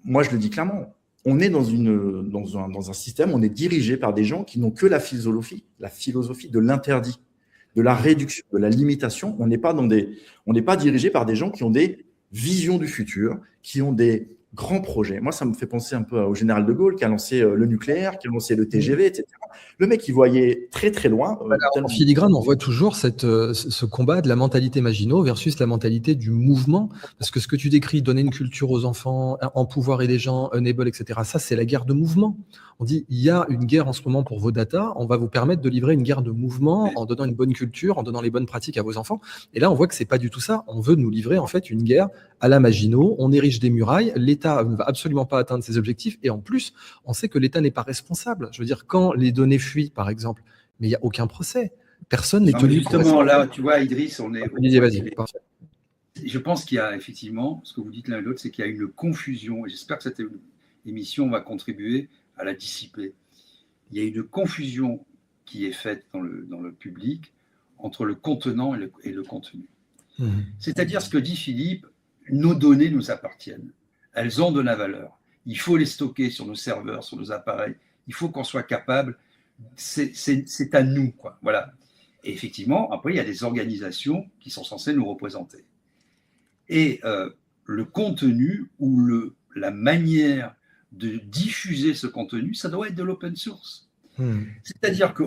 Moi, je le dis clairement, on est dans un système, on est dirigé par des gens qui n'ont que la philosophie de l'interdit, de la réduction, de la limitation. On n'est pas dirigé par des gens qui ont des visions du futur, qui ont des grands projets. Moi, ça me fait penser un peu au général de Gaulle qui a lancé le nucléaire, qui a lancé le TGV, etc. Le mec, il voyait très, très loin. En filigrane, on voit toujours ce combat de la mentalité Maginot versus la mentalité du mouvement. Parce que ce que tu décris, donner une culture aux enfants, empouvoirer les gens, enable, etc., ça, c'est la guerre de mouvement. On dit, il y a une guerre en ce moment pour vos data, on va vous permettre de livrer une guerre de mouvement en donnant une bonne culture, en donnant les bonnes pratiques à vos enfants. Et là, on voit que c'est pas du tout ça. On veut nous livrer, en fait, une guerre à la Maginot. On érige des murailles. L'État ne va absolument pas atteindre ses objectifs. Et en plus, on sait que l'État n'est pas responsable. Je veux dire, quand les données fuient, par exemple, mais il n'y a aucun procès. Personne n'est tenu. Justement, là, tu vois, Idriss, on est. Vas-y. Je pense qu'il y a effectivement, ce que vous dites l'un et l'autre, c'est qu'il y a une confusion, et j'espère que cette émission va contribuer à la dissiper. Il y a une confusion qui est faite dans le public entre le contenant et le contenu. C'est-à-dire ce que dit Philippe, nos données nous appartiennent. Elles ont de la valeur. Il faut les stocker sur nos serveurs, sur nos appareils. Il faut qu'on soit capable. C'est à nous, quoi. Voilà. Et effectivement, après, il y a des organisations qui sont censées nous représenter. Et le contenu ou la manière de diffuser ce contenu, ça doit être de l'open source. C'est-à-dire que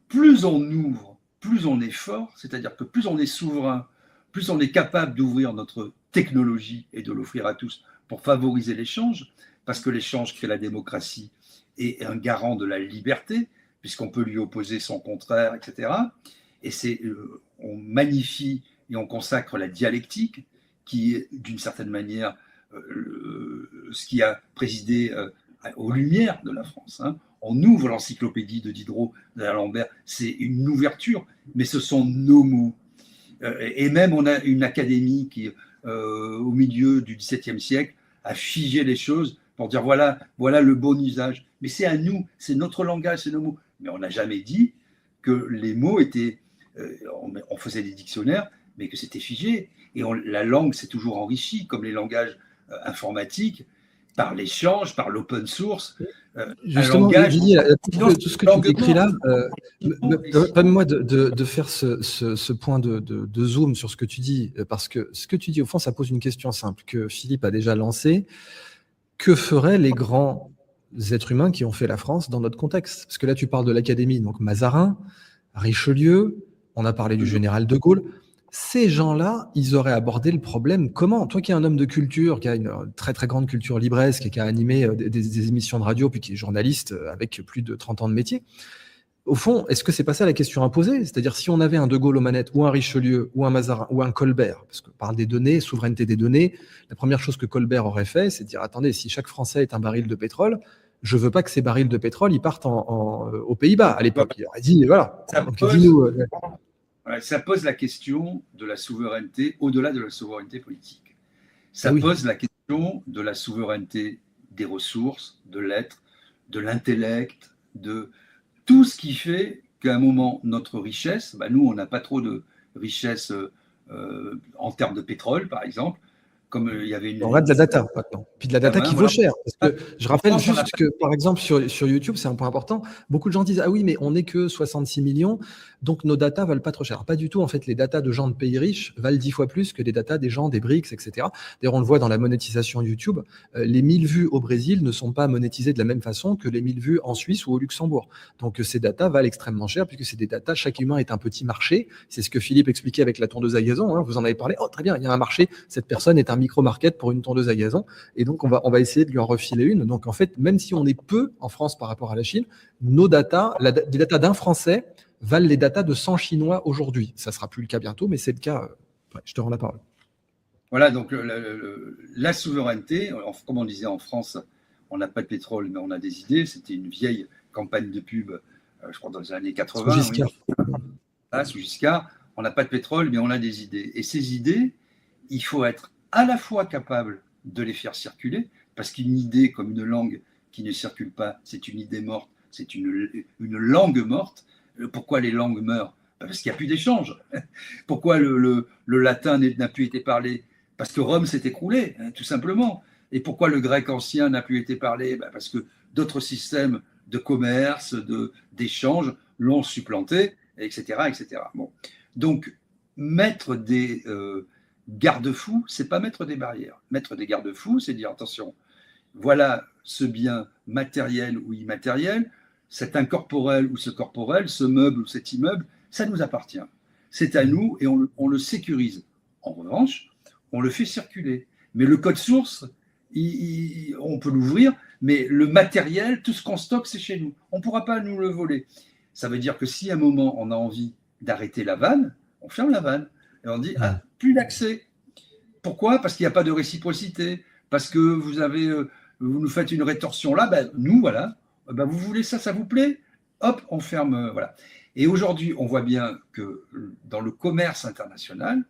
plus on ouvre, plus on est fort, c'est-à-dire que plus on est souverain, plus on est capable d'ouvrir notre technologie et de l'offrir à tous pour favoriser l'échange, parce que l'échange crée la démocratie et est un garant de la liberté, puisqu'on peut lui opposer son contraire, etc. Et on magnifie et on consacre la dialectique, qui est d'une certaine manière ce qui a présidé aux Lumières de la France. Hein. On ouvre l'encyclopédie de Diderot, d'Alembert, c'est une ouverture, mais ce sont nos mots. Et même on a une académie qui, au milieu du XVIIe siècle, a figé les choses pour dire voilà le bon usage. Mais c'est à nous, c'est notre langage, c'est nos mots. Mais on n'a jamais dit que les mots étaient... on faisait des dictionnaires, mais que c'était figé. Et la langue s'est toujours enrichie, comme les langages informatiques, par l'échange, par l'open source. Justement, Didier, tout ce que tu décris là, permets-moi de faire ce point de zoom sur ce que tu dis, parce que ce que tu dis, au fond, ça pose une question simple que Philippe a déjà lancée. Que feraient les grands êtres humains qui ont fait la France dans notre contexte? Parce que là, tu parles de l'Académie, donc Mazarin, Richelieu, on a parlé du général de Gaulle. Ces gens-là, ils auraient abordé le problème comment? Toi qui es un homme de culture, qui a une très très grande culture libresque et qui a animé des émissions de radio, puis qui est journaliste avec plus de 30 ans de métier, au fond, est-ce que c'est pas ça la question à poser? C'est-à-dire si on avait un De Gaulle aux manettes, ou un Richelieu, ou un Mazarin, ou un Colbert, parce qu'on parle des données, souveraineté des données, la première chose que Colbert aurait fait, c'est de dire, attendez, si chaque Français est un baril de pétrole, je veux pas que ces barils de pétrole, ils partent aux Pays-Bas à l'époque. Il aurait dit, voilà. Ça pose la question de la souveraineté au-delà de la souveraineté politique. Ça pose la question de la souveraineté des ressources, de l'être, de l'intellect, de tout ce qui fait qu'à un moment, notre richesse, nous, on n'a pas trop de richesse en termes de pétrole, par exemple. Comme il y avait on a de la data maintenant, puis de la data qui vaut cher. Parce que je rappelle juste que, par exemple, sur YouTube, c'est un point important, beaucoup de gens disent « Ah oui, mais on n'est que 66 millions, donc nos data valent pas trop cher. » Pas du tout, en fait, les data de gens de pays riches valent 10 fois plus que les data des gens des BRICS, etc. D'ailleurs, on le voit dans la monétisation YouTube, les 1000 vues au Brésil ne sont pas monétisées de la même façon que les 1000 vues en Suisse ou au Luxembourg. Donc ces data valent extrêmement cher, puisque c'est des data, chaque humain est un petit marché. C'est ce que Philippe expliquait avec la tondeuse à gazon, hein, vous en avez parlé. Oh, très bien, il y a un marché, cette personne est un micro-market pour une tondeuse à gazon, et donc on va essayer de lui en refiler une. Donc en fait, même si on est peu en France par rapport à la Chine, nos data, les data d'un Français valent les data de 100 Chinois aujourd'hui. Ça sera plus le cas bientôt, mais c'est le cas. Je te rends la parole. Voilà, donc la souveraineté, comme on disait en France, on n'a pas de pétrole, mais on a des idées. C'était une vieille campagne de pub, je crois dans les années 80. Sous Giscard. Oui. Sous Giscard, on n'a pas de pétrole, mais on a des idées. Et ces idées, il faut être à la fois capable de les faire circuler, parce qu'une idée comme une langue qui ne circule pas, c'est une idée morte, c'est une langue morte. Pourquoi les langues meurent? Parce qu'il n'y a plus d'échange. Pourquoi le latin n'a plus été parlé? Parce que Rome s'est écroulé, tout simplement. Et pourquoi le grec ancien n'a plus été parlé? Parce que d'autres systèmes de commerce, d'échange l'ont supplanté, etc., etc. Bon. Donc, mettre des garde-fous, c'est pas mettre des barrières. Mettre des garde-fous, c'est dire attention, voilà ce bien matériel ou immatériel, cet incorporel ou ce corporel, ce meuble ou cet immeuble, ça nous appartient. C'est à nous et on le sécurise. En revanche, on le fait circuler. Mais le code source, on peut l'ouvrir, mais le matériel, tout ce qu'on stocke, c'est chez nous. On ne pourra pas nous le voler. Ça veut dire que si à un moment, on a envie d'arrêter la vanne, on ferme la vanne. Et on dit, plus d'accès. Pourquoi? Parce qu'il n'y a pas de réciprocité. Parce que vous nous faites une rétorsion là, nous, voilà, vous voulez ça, ça vous plaît? Hop, on ferme, voilà. Et aujourd'hui, on voit bien que dans le commerce international,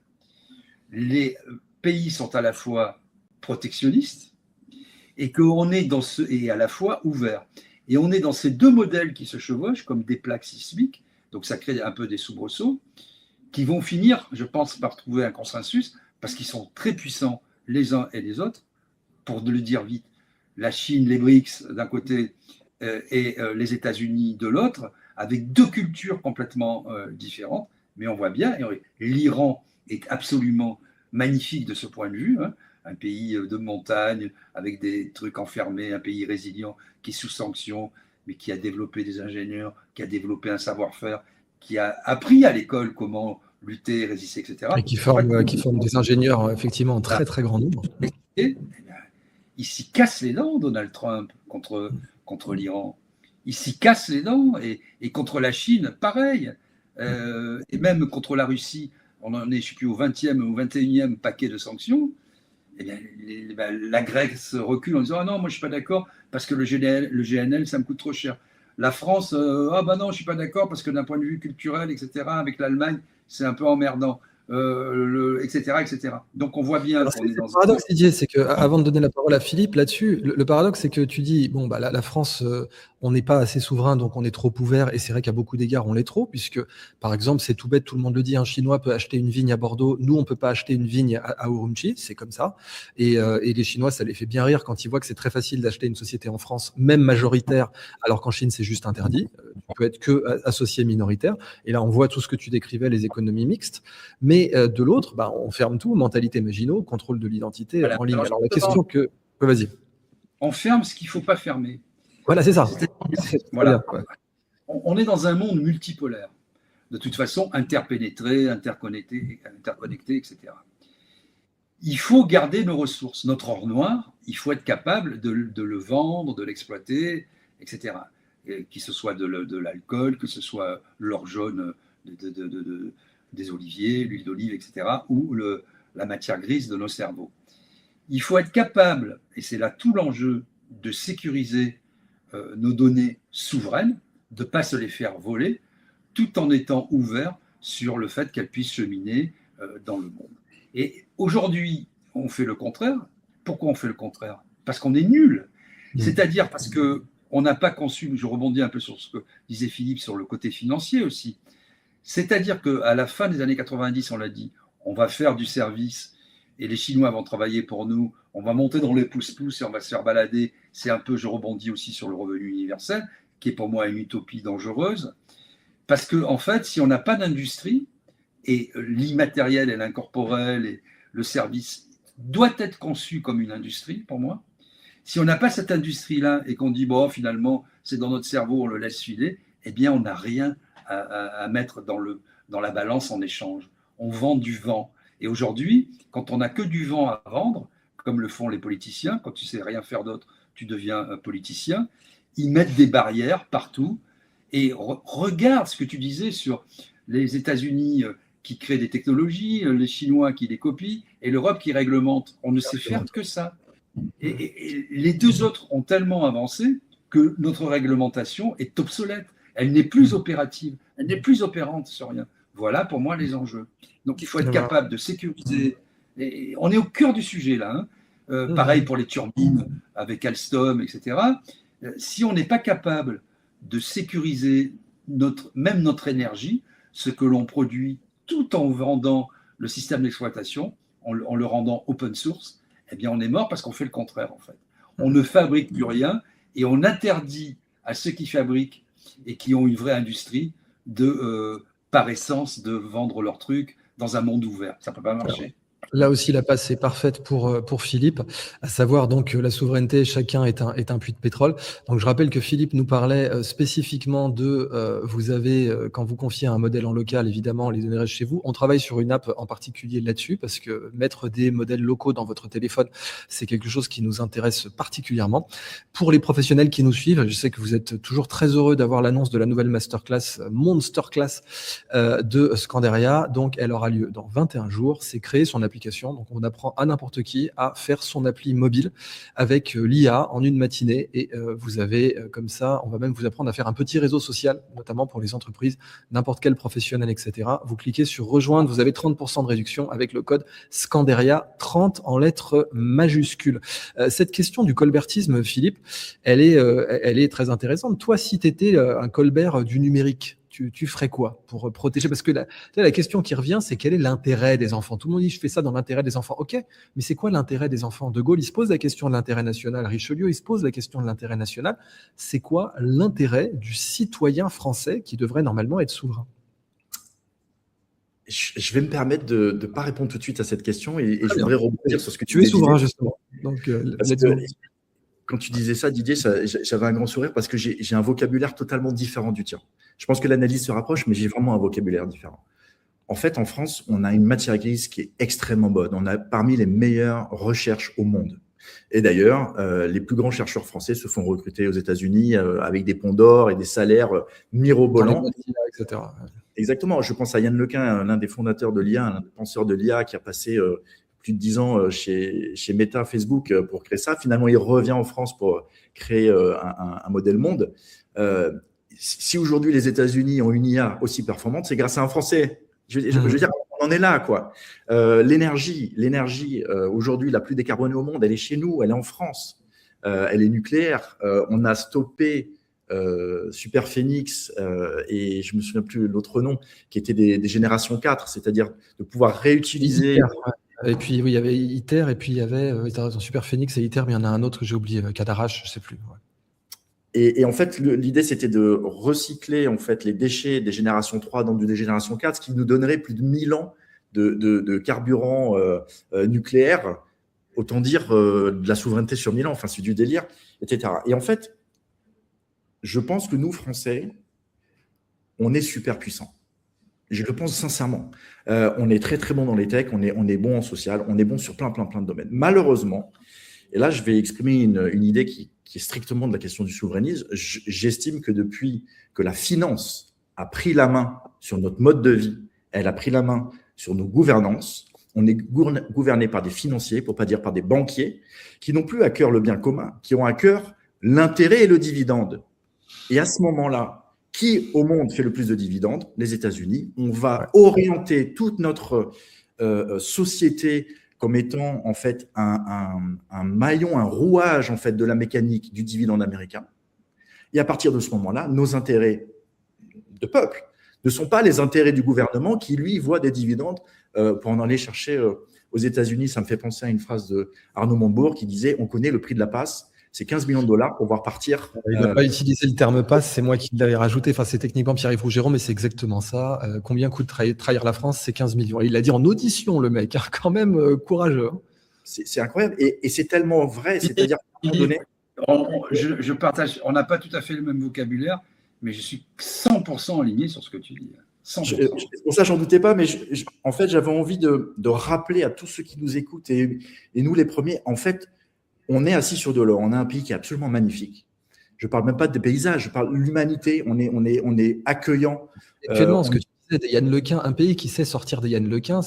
les pays sont à la fois protectionnistes et qu'on est et à la fois ouverts. Et on est dans ces deux modèles qui se chevauchent comme des plaques sismiques, donc ça crée un peu des soubresauts, qui vont finir, je pense, par trouver un consensus, parce qu'ils sont très puissants les uns et les autres. Pour le dire vite, la Chine, les BRICS d'un côté et les États-Unis de l'autre, avec deux cultures complètement différentes, mais on voit bien, l'Iran est absolument magnifique de ce point de vue, hein, un pays de montagne, avec des trucs enfermés, un pays résilient, qui est sous sanction, mais qui a développé des ingénieurs, qui a développé un savoir-faire, qui a appris à l'école comment lutter, résister, etc. Et qui forme des ingénieurs, effectivement, en très, très grand nombre. Et, il s'y casse les dents, Donald Trump, contre l'Iran. Il s'y casse les dents, et contre la Chine, pareil. Et même contre la Russie, on en est, je ne sais plus, au 20e ou 21e paquet de sanctions. Eh bien, la Grèce recule en disant « Ah non, moi je ne suis pas d'accord parce que le GNL, ça me coûte trop cher. » La France, ah ben non, je ne suis pas d'accord parce que d'un point de vue culturel, etc., avec l'Allemagne, c'est un peu emmerdant, etc., etc. Donc on voit bien qu'on est dans le paradoxe, Didier, c'est qu'avant de donner la parole à Philippe là-dessus, le paradoxe, c'est que tu dis, bon, la France, on n'est pas assez souverain, donc on est trop ouvert, et c'est vrai qu'à beaucoup d'égards, on l'est trop, puisque, par exemple, c'est tout bête, tout le monde le dit, un Chinois peut acheter une vigne à Bordeaux, nous, on ne peut pas acheter une vigne à Urumqi, c'est comme ça, et les Chinois, ça les fait bien rire quand ils voient que c'est très facile d'acheter une société en France, même majoritaire, alors qu'en Chine, c'est juste interdit, tu peux être que associé minoritaire, et là, on voit tout ce que tu décrivais, les économies mixtes, mais de l'autre, on ferme tout, mentalité Maginot, contrôle de l'identité en ligne. Alors la question que... Vas-y. On ferme ce qu'il ne faut pas fermer. Voilà, c'est ça. Voilà. On est dans un monde multipolaire, de toute façon interpénétré, interconnecté, etc. Il faut garder nos ressources. Notre or noir, il faut être capable de le vendre, de l'exploiter, etc. Et que ce soit de l'alcool, que ce soit l'or jaune des oliviers, l'huile d'olive, etc., ou la matière grise de nos cerveaux. Il faut être capable, et c'est là tout l'enjeu, de sécuriser nos données souveraines, de ne pas se les faire voler, tout en étant ouvert sur le fait qu'elles puissent cheminer dans le monde. Et aujourd'hui, on fait le contraire. Pourquoi on fait le contraire? Parce qu'on est nul. C'est-à-dire parce qu'on n'a pas conçu, je rebondis un peu sur ce que disait Philippe, sur le côté financier aussi. C'est-à-dire qu'à la fin des années 90, on l'a dit, on va faire du service et les Chinois vont travailler pour nous, on va monter dans les pouces-pouces et on va se faire balader. C'est un peu, je rebondis aussi sur le revenu universel, qui est pour moi une utopie dangereuse. Parce qu'en fait, si on n'a pas d'industrie, et l'immatériel et l'incorporel et le service doit être conçu comme une industrie, pour moi. Si on n'a pas cette industrie-là et qu'on dit, bon, finalement, c'est dans notre cerveau, on le laisse filer, eh bien, on n'a rien à mettre dans la balance en échange. On vend du vent. Et aujourd'hui, quand on n'a que du vent à vendre, comme le font les politiciens, quand tu ne sais rien faire d'autre, tu deviens un politicien, ils mettent des barrières partout. Et regarde ce que tu disais sur les États-Unis qui créent des technologies, les Chinois qui les copient, et l'Europe qui réglemente. On ne sait faire que ça. Et les deux autres ont tellement avancé que notre réglementation est obsolète. Elle n'est plus opérative, elle n'est plus opérante sur rien. Voilà pour moi les enjeux. Donc il faut être capable de sécuriser. Et on est au cœur du sujet là. Pareil pour les turbines avec Alstom, etc. Si on n'est pas capable de sécuriser même notre énergie, ce que l'on produit, tout en vendant le système d'exploitation, en le rendant open source, eh bien, on est mort parce qu'on fait le contraire, en fait. On ne fabrique plus rien et on interdit à ceux qui fabriquent et qui ont une vraie industrie par essence, de vendre leurs trucs dans un monde ouvert. Ça ne peut pas marcher. Là aussi, la passe est parfaite pour Philippe, à savoir donc la souveraineté, chacun est un puits de pétrole. Donc je rappelle que Philippe nous parlait spécifiquement de, vous avez, quand vous confiez un modèle en local, évidemment, les données restent chez vous. On travaille sur une app en particulier là-dessus, parce que mettre des modèles locaux dans votre téléphone, c'est quelque chose qui nous intéresse particulièrement. Pour les professionnels qui nous suivent, je sais que vous êtes toujours très heureux d'avoir l'annonce de la nouvelle masterclass, Monsterclass de Scandaria. Donc elle aura lieu dans 21 jours. C'est créer son application. Donc, on apprend à n'importe qui à faire son appli mobile avec l'IA en une matinée. Et vous avez comme ça, on va même vous apprendre à faire un petit réseau social, notamment pour les entreprises, n'importe quel professionnel, etc. Vous cliquez sur rejoindre, vous avez 30% de réduction avec le code Scandaria, 30 en lettres majuscules. Cette question du colbertisme, Philippe, elle est très intéressante. Toi, si tu étais un Colbert du numérique, tu ferais quoi pour protéger? Parce que la question qui revient, c'est quel est l'intérêt des enfants? Tout le monde dit, je fais ça dans l'intérêt des enfants. Ok, mais c'est quoi l'intérêt des enfants? De Gaulle, il se pose la question de l'intérêt national. Richelieu, il se pose la question de l'intérêt national. C'est quoi l'intérêt du citoyen français qui devrait normalement être souverain? Je vais me permettre de ne pas répondre tout de suite à cette question et je voudrais rebondir sur ce que tu es souverain, justement. Donc, let's go. Quand tu disais ça, Didier, j'avais un grand sourire parce que j'ai un vocabulaire totalement différent du tien. Je pense que l'analyse se rapproche, mais j'ai vraiment un vocabulaire différent. En fait, en France, on a une matière grise qui est extrêmement bonne. On a parmi les meilleures recherches au monde. Et d'ailleurs, les plus grands chercheurs français se font recruter aux États-Unis avec des ponts d'or et des salaires mirobolants. Etc. Exactement. Je pense à Yann Lequin, l'un des fondateurs de l'IA, l'un des penseurs de l'IA qui a passé plus de 10 ans chez Meta, Facebook pour créer ça. Finalement, il revient en France pour créer un modèle monde. Si aujourd'hui les États-Unis ont une IA aussi performante, c'est grâce à un Français. Je veux dire, on en est là, quoi. L'énergie, aujourd'hui la plus décarbonée au monde, elle est chez nous, elle est en France. Elle est nucléaire. On a stoppé Super Phoenix et je me souviens plus l'autre nom, qui étaient des générations 4, c'est-à-dire de pouvoir réutiliser. Et puis, oui, il y avait ITER, et puis il y avait Super Phoenix et ITER, mais il y en a un autre que j'ai oublié, Cadarache, je ne sais plus. Ouais. Et en fait, l'idée, c'était de recycler en fait, les déchets des générations 3 dans des générations 4, ce qui nous donnerait plus de 1000 ans de carburant nucléaire, autant dire de la souveraineté sur 1000 ans, enfin, c'est du délire, etc. Et en fait, je pense que nous, Français, on est super puissants. Je le pense sincèrement. On est très, très bon dans les techs, on est bon en social, on est bon sur plein de domaines. Malheureusement, et là, je vais exprimer une idée qui est strictement de la question du souverainisme. J'estime que depuis que la finance a pris la main sur notre mode de vie, elle a pris la main sur nos gouvernances, on est gouverné par des financiers, pour ne pas dire par des banquiers, qui n'ont plus à cœur le bien commun, qui ont à cœur l'intérêt et le dividende. Et à ce moment-là, qui au monde fait le plus de dividendes? Les États-Unis. On va orienter toute notre société comme étant en fait un maillon, un rouage en fait de la mécanique du dividende américain. Et à partir de ce moment-là, nos intérêts de peuple ne sont pas les intérêts du gouvernement qui, lui, voit des dividendes pour en aller chercher aux États-Unis. Ça me fait penser à une phrase de Arnaud Montebourg qui disait « On connaît le prix de la passe, c'est 15 millions de dollars pour voir partir. » Il n'a pas utilisé le terme passe, c'est moi qui l'avais rajouté. Enfin, c'est techniquement Pierre-Yves Rougeron, mais c'est exactement ça. Combien coûte trahir la France? C'est 15 millions. Et il l'a dit en audition, le mec, hein, quand même courageux. C'est incroyable. Et c'est tellement vrai. C'est-à-dire, à un moment donné, je partage, on n'a pas tout à fait le même vocabulaire, mais je suis 100% aligné sur ce que tu dis. 100%. Pour ça, j'en doutais pas, mais en fait, j'avais envie de rappeler à tous ceux qui nous écoutent, et nous les premiers, en fait, on est assis sur de l'or. On a un pays qui est absolument magnifique. Je ne parle même pas des paysages, je parle de l'humanité. On est accueillant. Actuellement, ce que tu disais de Yann Lequin, un pays qui sait sortir de Yann Lequin,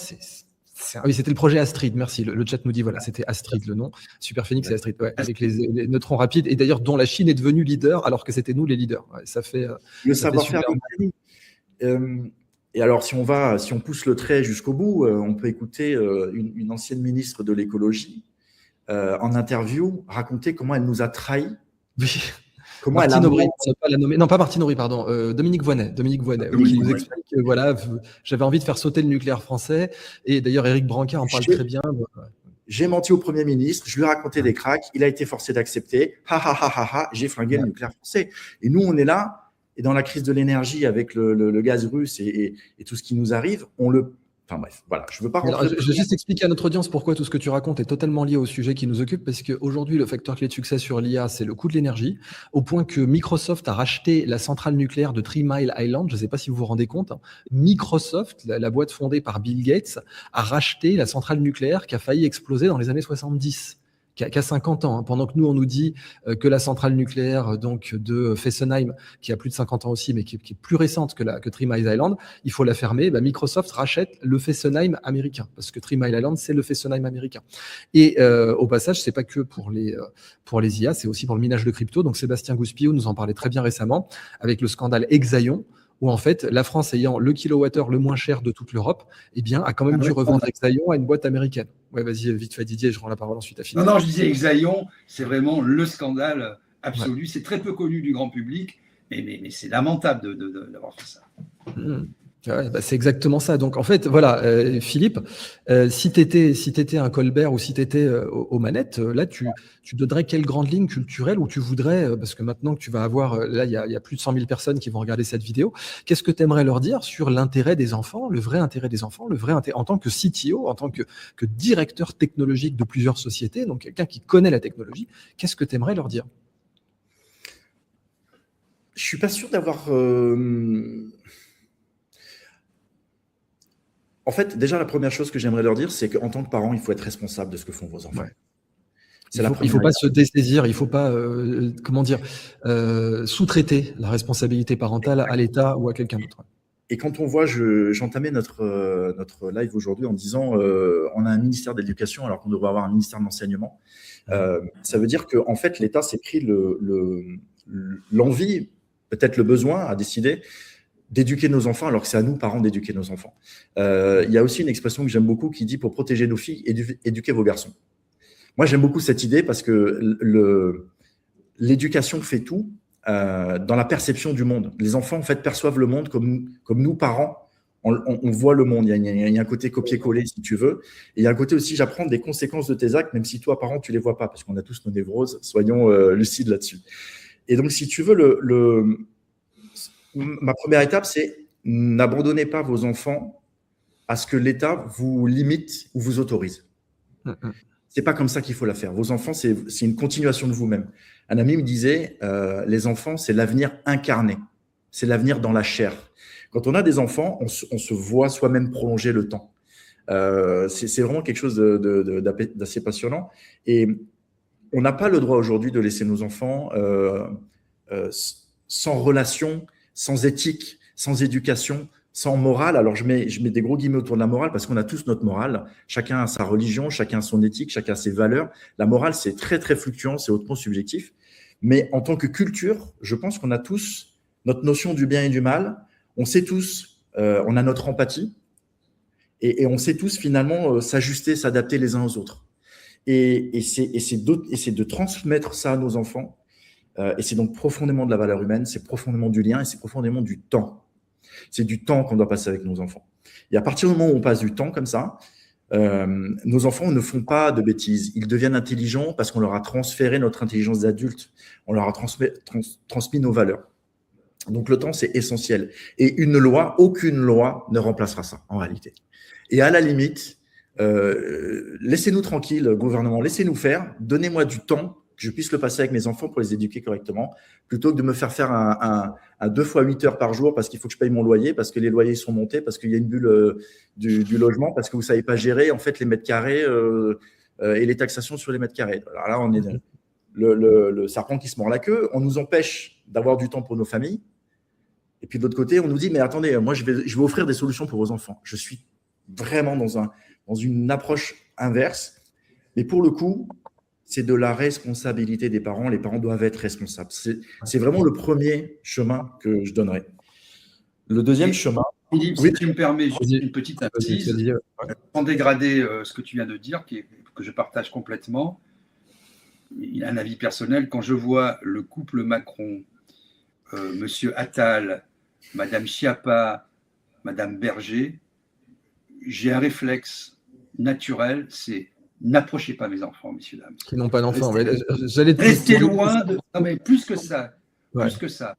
oui, c'était le projet Astrid. Merci. Le chat nous dit, voilà, c'était Astrid le nom. Super Phoenix et Astrid, ouais, avec les neutrons rapides. Et d'ailleurs, dont la Chine est devenue leader, alors que c'était nous les leaders. Ouais, ça fait. Le savoir-faire du pays. Et alors, si on pousse le trait jusqu'au bout, on peut écouter une ancienne ministre de l'écologie en interview raconter comment elle nous a trahis. Oui. Comment Martine Aubry, pas la nommer. Non, pas Martine Aubry, pardon. Dominique Voynet. Qui nous explique que voilà, j'avais envie de faire sauter le nucléaire français. Et d'ailleurs, Éric Brancard en parle très bien. j'ai menti au Premier ministre, je lui ai raconté des cracks, il a été forcé d'accepter, j'ai flingué le nucléaire français. Et nous, on est là, et dans la crise de l'énergie avec le gaz russe et tout ce qui nous arrive, Enfin bref, voilà, je ne veux pas rentrer. Alors, je vais juste expliquer à notre audience pourquoi tout ce que tu racontes est totalement lié au sujet qui nous occupe, parce qu'aujourd'hui, le facteur clé de succès sur l'IA, c'est le coût de l'énergie, au point que Microsoft a racheté la centrale nucléaire de 3 Mile Island. Je ne sais pas si vous vous rendez compte. Microsoft, la boîte fondée par Bill Gates, a racheté la centrale nucléaire qui a failli exploser dans les années 70. Qui a 50 ans, hein. Pendant que nous, on nous dit que la centrale nucléaire donc de Fessenheim, qui a plus de 50 ans aussi, mais qui est plus récente que Three Mile Island, il faut la fermer. Microsoft rachète le Fessenheim américain, parce que Three Mile Island, c'est le Fessenheim américain. Et au passage, c'est pas que pour les IA, c'est aussi pour le minage de crypto. Donc Sébastien Gouspillot nous en parlait très bien récemment, avec le scandale Exaion, où en fait, la France ayant le kilowattheure le moins cher de toute l'Europe, a quand même dû revendre Exaion à une boîte américaine. Ouais, vas-y, vite fait Didier, je rends la parole ensuite à Philippe. Non, je disais Exaion, c'est vraiment le scandale absolu. Ouais. C'est très peu connu du grand public, mais c'est lamentable d'avoir fait ça. Ouais, c'est exactement ça. Donc en fait, voilà, Philippe, si tu étais un Colbert ou si tu étais aux manettes, là, tu donnerais quelle grande ligne culturelle où tu voudrais, parce que maintenant que tu vas avoir, là, il y a plus de 100 000 personnes qui vont regarder cette vidéo, qu'est-ce que tu aimerais leur dire sur l'intérêt des enfants, le vrai intérêt des enfants, en tant que CTO, en tant que directeur technologique de plusieurs sociétés, donc quelqu'un qui connaît la technologie, qu'est-ce que tu aimerais leur dire? Je suis pas sûr d'avoir... En fait, déjà, la première chose que j'aimerais leur dire, c'est qu'en tant que parent, il faut être responsable de ce que font vos enfants. Ouais. Il ne faut pas se dessaisir, il ne faut pas, sous-traiter la responsabilité parentale à l'État ou à quelqu'un d'autre. Et quand on voit, j'entamais notre live aujourd'hui en disant on a un ministère de l'Éducation alors qu'on devrait avoir un ministère de l'Enseignement. Ça veut dire qu'en fait, l'État s'est pris l'envie, peut-être le besoin, à décider d'éduquer nos enfants, alors que c'est à nous, parents, d'éduquer nos enfants. Il y a aussi une expression que j'aime beaucoup qui dit « pour protéger nos filles, éduquez vos garçons ». Moi, j'aime beaucoup cette idée parce que l'éducation fait tout dans la perception du monde. Les enfants, en fait, perçoivent le monde comme nous, parents, on voit le monde. Il y a un côté copier-coller, si tu veux. Et il y a un côté aussi, j'apprends des conséquences de tes actes, même si toi, parent, tu ne les vois pas, parce qu'on a tous nos névroses. Soyons lucides là-dessus. Et donc, si tu veux, ma première étape, c'est n'abandonnez pas vos enfants à ce que l'État vous limite ou vous autorise. C'est pas comme ça qu'il faut la faire. Vos enfants, c'est une continuation de vous-même. Un ami me disait, les enfants, c'est l'avenir incarné. C'est l'avenir dans la chair. Quand on a des enfants, on se voit soi-même prolonger le temps. C'est vraiment quelque chose d'assez passionnant. Et on n'a pas le droit aujourd'hui de laisser nos enfants sans relation, sans éthique, sans éducation, sans morale. Alors, je mets des gros guillemets autour de la morale parce qu'on a tous notre morale. Chacun a sa religion, chacun a son éthique, chacun a ses valeurs. La morale, c'est très, très fluctuant, c'est hautement subjectif. Mais en tant que culture, je pense qu'on a tous notre notion du bien et du mal. On sait tous, on a notre empathie et on sait tous finalement s'ajuster, s'adapter les uns aux autres. Et c'est de transmettre ça à nos enfants. Et c'est donc profondément de la valeur humaine, c'est profondément du lien et c'est profondément du temps. C'est du temps qu'on doit passer avec nos enfants. Et à partir du moment où on passe du temps comme ça, nos enfants ne font pas de bêtises. Ils deviennent intelligents parce qu'on leur a transféré notre intelligence d'adulte. On leur a transmis nos valeurs. Donc le temps, c'est essentiel. Et aucune loi ne remplacera ça, en réalité. Et à la limite, laissez-nous tranquilles, gouvernement, laissez-nous faire, donnez-moi du temps que je puisse le passer avec mes enfants pour les éduquer correctement, plutôt que de me faire un 2 fois 8 heures par jour parce qu'il faut que je paye mon loyer, parce que les loyers sont montés, parce qu'il y a une bulle du logement, parce que vous ne savez pas gérer en fait les mètres carrés et les taxations sur les mètres carrés. Alors là, on est le serpent qui se mord la queue. On nous empêche d'avoir du temps pour nos familles. Et puis de l'autre côté, on nous dit, mais attendez, moi, je vais offrir des solutions pour vos enfants. Je suis vraiment dans une approche inverse. Mais pour le coup, c'est de la responsabilité des parents. Les parents doivent être responsables. C'est vraiment le premier chemin que je donnerais. Le deuxième chemin… Philippe, si tu me permets juste une petite incise, sans dégrader ce que tu viens de dire, que je partage complètement, il a un avis personnel. Quand je vois le couple Macron, Monsieur Attal, Madame Schiappa, Madame Berger, j'ai un réflexe naturel, c'est n'approchez pas mes enfants, messieurs, dames. Qui n'ont pas d'enfants. Restez loin de... Non, mais plus que ça. Ouais. Plus que ça.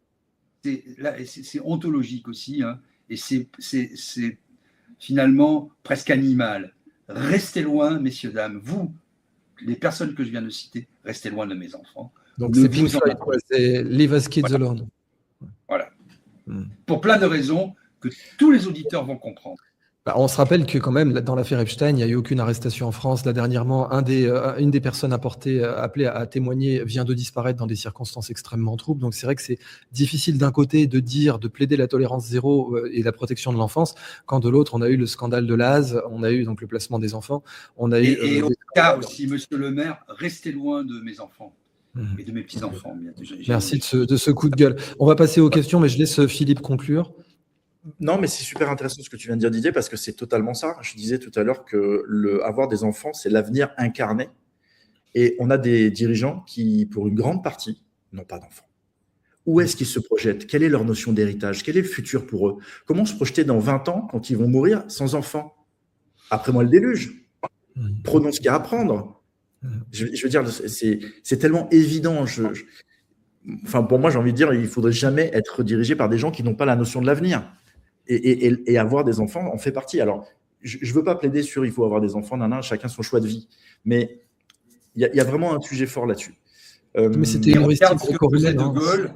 C'est ontologique aussi, hein, et c'est finalement presque animal. Restez loin, messieurs, dames. Vous, les personnes que je viens de citer, restez loin de mes enfants. Donc c'est Pink Floyd, c'est Leave Us Kids Alone. Voilà. Pour plein de raisons que tous les auditeurs vont comprendre. On se rappelle que quand même, dans l'affaire Epstein, il n'y a eu aucune arrestation en France. Là, dernièrement, une des personnes appelées à témoigner vient de disparaître dans des circonstances extrêmement troubles. Donc c'est vrai que c'est difficile d'un côté de plaider la tolérance zéro et la protection de l'enfance, quand de l'autre, on a eu le scandale de Laz, on a eu donc le placement des enfants. Et au cas aussi, monsieur le maire, restez loin de mes enfants. Et de mes petits-enfants. Merci de ce coup de gueule. On va passer aux questions, mais je laisse Philippe conclure. Non, mais c'est super intéressant ce que tu viens de dire, Didier, parce que c'est totalement ça. Je disais tout à l'heure que avoir des enfants, c'est l'avenir incarné. Et on a des dirigeants qui, pour une grande partie, n'ont pas d'enfants. Où est-ce qu'ils se projettent? Quelle est leur notion d'héritage? Quel est le futur pour eux? Comment se projeter dans 20 ans quand ils vont mourir sans enfants? Après moi, le déluge. Prenons ce qu'il y a à apprendre. Je veux dire, c'est tellement évident. Enfin, pour moi, j'ai envie de dire, il ne faudrait jamais être dirigé par des gens qui n'ont pas la notion de l'avenir. Et avoir des enfants en fait partie. Alors, je ne veux pas plaider sur il faut avoir des enfants, chacun son choix de vie. Mais il y a vraiment un sujet fort là-dessus. Mais c'était humoristique. De Gaulle,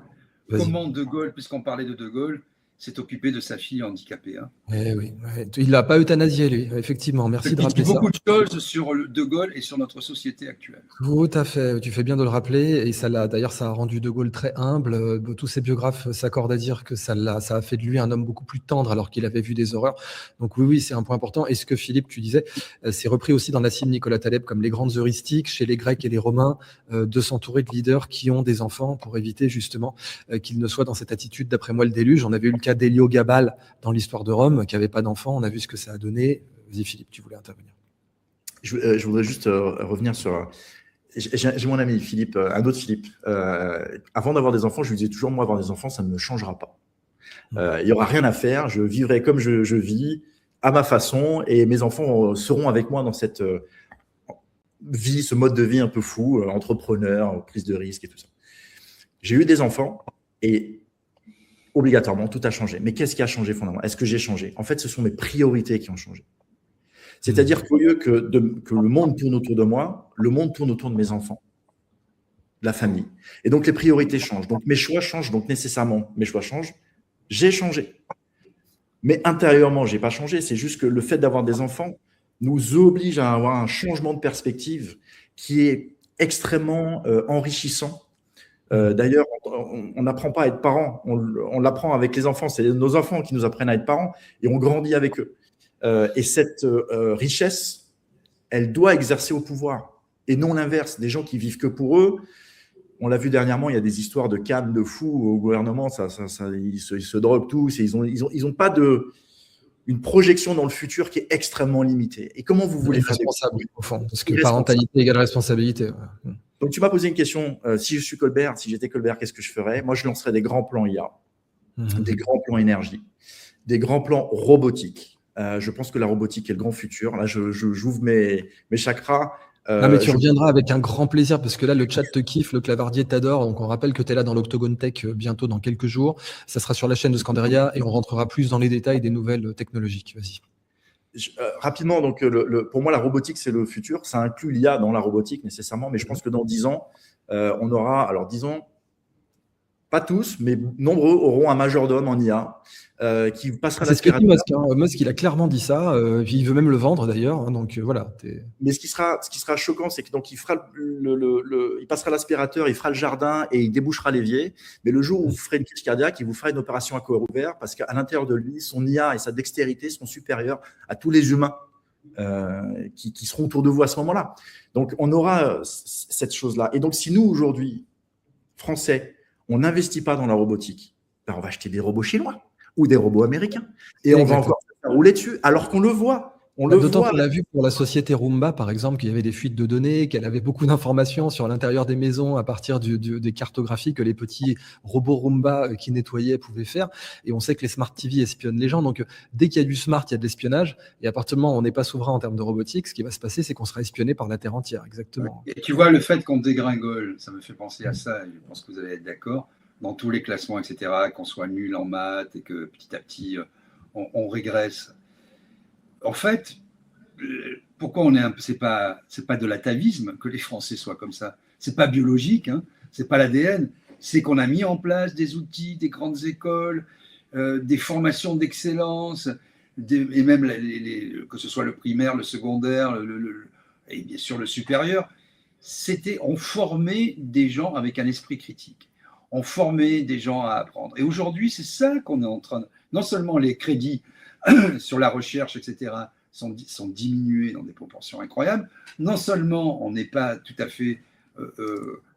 comment De Gaulle, puisqu'on parlait de De Gaulle, s'est occupé de sa fille handicapée. Hein. Oui. Il l'a pas euthanasié, lui, effectivement. Merci de rappeler ça. Beaucoup de choses sur De Gaulle et sur notre société actuelle. Tout à fait. Tu fais bien de le rappeler. Et d'ailleurs, ça a rendu De Gaulle très humble. Tous ses biographes s'accordent à dire que ça a fait de lui un homme beaucoup plus tendre alors qu'il avait vu des horreurs. Donc oui, c'est un point important. Et ce que Philippe, tu disais, c'est repris aussi dans Nassim Nicolas Taleb comme les grandes heuristiques chez les Grecs et les Romains de s'entourer de leaders qui ont des enfants pour éviter justement qu'ils ne soient dans cette attitude d'après moi le déluge. On avait eu le cas d'Héliogabale dans l'histoire de Rome, qui n'avait pas d'enfant. On a vu ce que ça a donné. Vas-y, Philippe, tu voulais intervenir. Je voudrais juste revenir sur... J'ai mon ami Philippe, un autre Philippe. Avant d'avoir des enfants, je lui disais toujours, moi, avoir des enfants, ça ne me changera pas. Il n'y aura rien à faire. Je vivrai comme je vis, à ma façon, et mes enfants seront avec moi dans cette vie, ce mode de vie un peu fou, entrepreneur, prise de risque et tout ça. J'ai eu des enfants, et obligatoirement, tout a changé. Mais qu'est-ce qui a changé fondamentalement? Est-ce que j'ai changé? En fait, ce sont mes priorités qui ont changé. C'est-à-dire qu'au lieu que le monde tourne autour de moi, le monde tourne autour de mes enfants, de la famille. Et donc, les priorités changent. Donc, mes choix changent. Donc, nécessairement, mes choix changent. J'ai changé. Mais intérieurement, je n'ai pas changé. C'est juste que le fait d'avoir des enfants nous oblige à avoir un changement de perspective qui est extrêmement enrichissant. D'ailleurs, on n'apprend pas à être parent, on l'apprend avec les enfants, c'est nos enfants qui nous apprennent à être parents et on grandit avec eux. Et cette richesse, elle doit exercer au pouvoir et non l'inverse. Des gens qui vivent que pour eux, on l'a vu dernièrement, il y a des histoires de cannes de fous au gouvernement, ils se droguent tous et ils ont pas une projection dans le futur qui est extrêmement limitée. Et comment vous voulez faire responsable au fond, parce que parentalité égale responsabilité. Ouais. Donc, tu m'as posé une question. Si je suis Colbert, si j'étais Colbert, qu'est-ce que je ferais? Moi, je lancerais des grands plans IA, des grands plans énergie, des grands plans robotiques. Je pense que la robotique est le grand futur. Là, j'ouvre mes chakras. Mais tu reviendras avec un grand plaisir parce que là, le chat te kiffe, le clavardier t'adore. Donc, on rappelle que tu es là dans l'Octogone Tech bientôt dans quelques jours. Ça sera sur la chaîne de Scandaria et on rentrera plus dans les détails des nouvelles technologiques. Vas-y. Rapidement, donc, pour moi, la robotique, c'est le futur. Ça inclut l'IA dans la robotique nécessairement, mais je pense que dans 10 ans, on aura, alors disons, pas tous, mais nombreux auront un majordome en IA qui passera l'aspirateur. C'est ce que dit Musk. Musk, il a clairement dit ça. Il veut même le vendre d'ailleurs. Hein, donc voilà. Mais ce qui sera choquant, c'est que donc il fera il passera l'aspirateur, il fera le jardin et il débouchera l'évier. Mais le jour où vous ferez une crise cardiaque, il vous fera une opération à cœur ouvert parce qu'à l'intérieur de lui, son IA et sa dextérité seront supérieurs à tous les humains qui seront autour de vous à ce moment-là. Donc on aura cette chose-là. Et donc si nous aujourd'hui, Français, on n'investit pas dans la robotique, ben on va acheter des robots chinois ou des robots américains. Et on va encore se faire rouler dessus, alors qu'on le voit. On le D'autant voit. qu'on a vu pour la société Roomba, par exemple, qu'il y avait des fuites de données, qu'elle avait beaucoup d'informations sur l'intérieur des maisons à partir des cartographies que les petits robots Roomba qui nettoyaient pouvaient faire. Et on sait que les smart TV espionnent les gens. Donc, dès qu'il y a du smart, il y a de l'espionnage. Et à partir du moment où on n'est pas souverain en termes de robotique, ce qui va se passer, c'est qu'on sera espionné par la Terre entière. Exactement. Et tu vois, le fait qu'on dégringole, ça me fait penser à ça, et je pense que vous allez être d'accord, dans tous les classements, etc., qu'on soit nul en maths et que petit à petit, on régresse. En fait, pourquoi on est c'est pas de l'atavisme que les Français soient comme ça. C'est pas biologique, hein, c'est pas l'ADN. C'est qu'on a mis en place des outils, des grandes écoles, des formations d'excellence, et même que ce soit le primaire, le secondaire, et bien sûr le supérieur. On formait des gens avec un esprit critique. On formait des gens à apprendre. Et aujourd'hui, c'est ça qu'on est en train de... Non seulement les crédits sur la recherche, etc., sont diminués dans des proportions incroyables. Non seulement on n'est pas tout à fait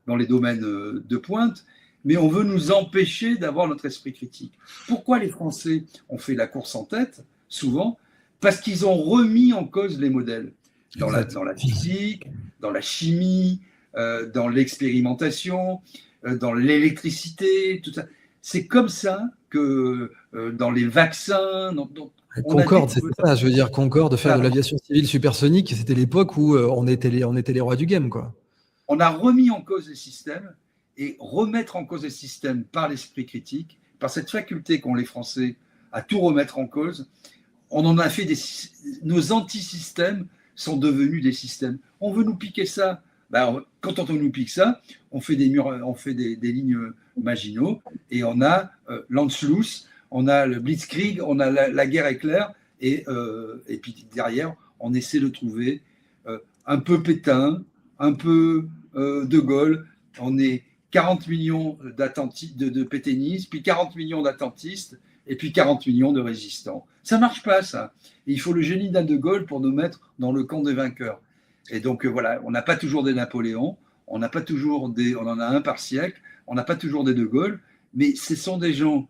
dans les domaines de pointe, mais on veut nous empêcher d'avoir notre esprit critique. Pourquoi les Français ont fait la course en tête, souvent? Parce qu'ils ont remis en cause les modèles. Dans la physique, dans la chimie, dans l'expérimentation, dans l'électricité, tout ça. C'est comme ça que dans les vaccins... Concorde, c'était ça, je veux dire, Concorde, faire de l'aviation civile supersonique, c'était l'époque où on était les rois du game, quoi. On a remis en cause les systèmes, et remettre en cause les systèmes par l'esprit critique, par cette faculté qu'ont les Français à tout remettre en cause, on en a fait nos antisystèmes sont devenus des systèmes. On veut nous piquer ça. Ben, quand on nous pique ça, on fait des lignes Maginot, et on a l'Anschluss, on a le Blitzkrieg, on a la guerre éclair, et puis derrière, on essaie de trouver un peu Pétain, un peu De Gaulle. On est 40 millions de pétainistes, puis 40 millions d'attentistes, et puis 40 millions de résistants. Ça ne marche pas, ça. Et il faut le génie d'un De Gaulle pour nous mettre dans le camp des vainqueurs. Et donc, voilà, on n'a pas toujours des Napoléons, on n'a pas toujours on en a un par siècle, on n'a pas toujours des De Gaulle, mais ce sont des gens...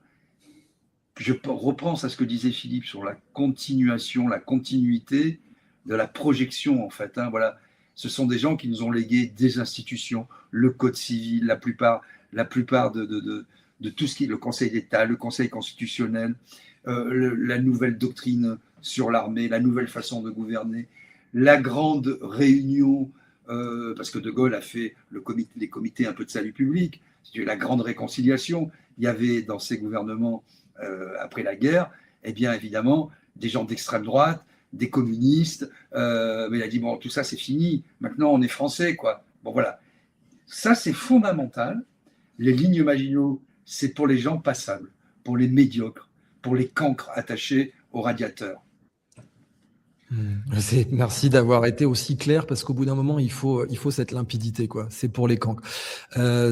Je repense à ce que disait Philippe sur la continuation, la continuité de la projection, en fait. Hein, voilà. Ce sont des gens qui nous ont légué des institutions, le Code civil, la plupart de tout ce qui est le Conseil d'État, le Conseil constitutionnel, la nouvelle doctrine sur l'armée, la nouvelle façon de gouverner, la grande réunion, parce que De Gaulle a fait les comités un peu de salut public, la grande réconciliation. Il y avait dans ces gouvernements, après la guerre, eh bien évidemment, des gens d'extrême droite, des communistes, mais il a dit, bon, tout ça c'est fini, maintenant on est français, quoi. Bon voilà, ça c'est fondamental. Les lignes Maginot, c'est pour les gens passables, pour les médiocres, pour les cancres attachés au radiateur. Merci d'avoir été aussi clair, parce qu'au bout d'un moment, il faut cette limpidité, quoi. C'est pour les cancres.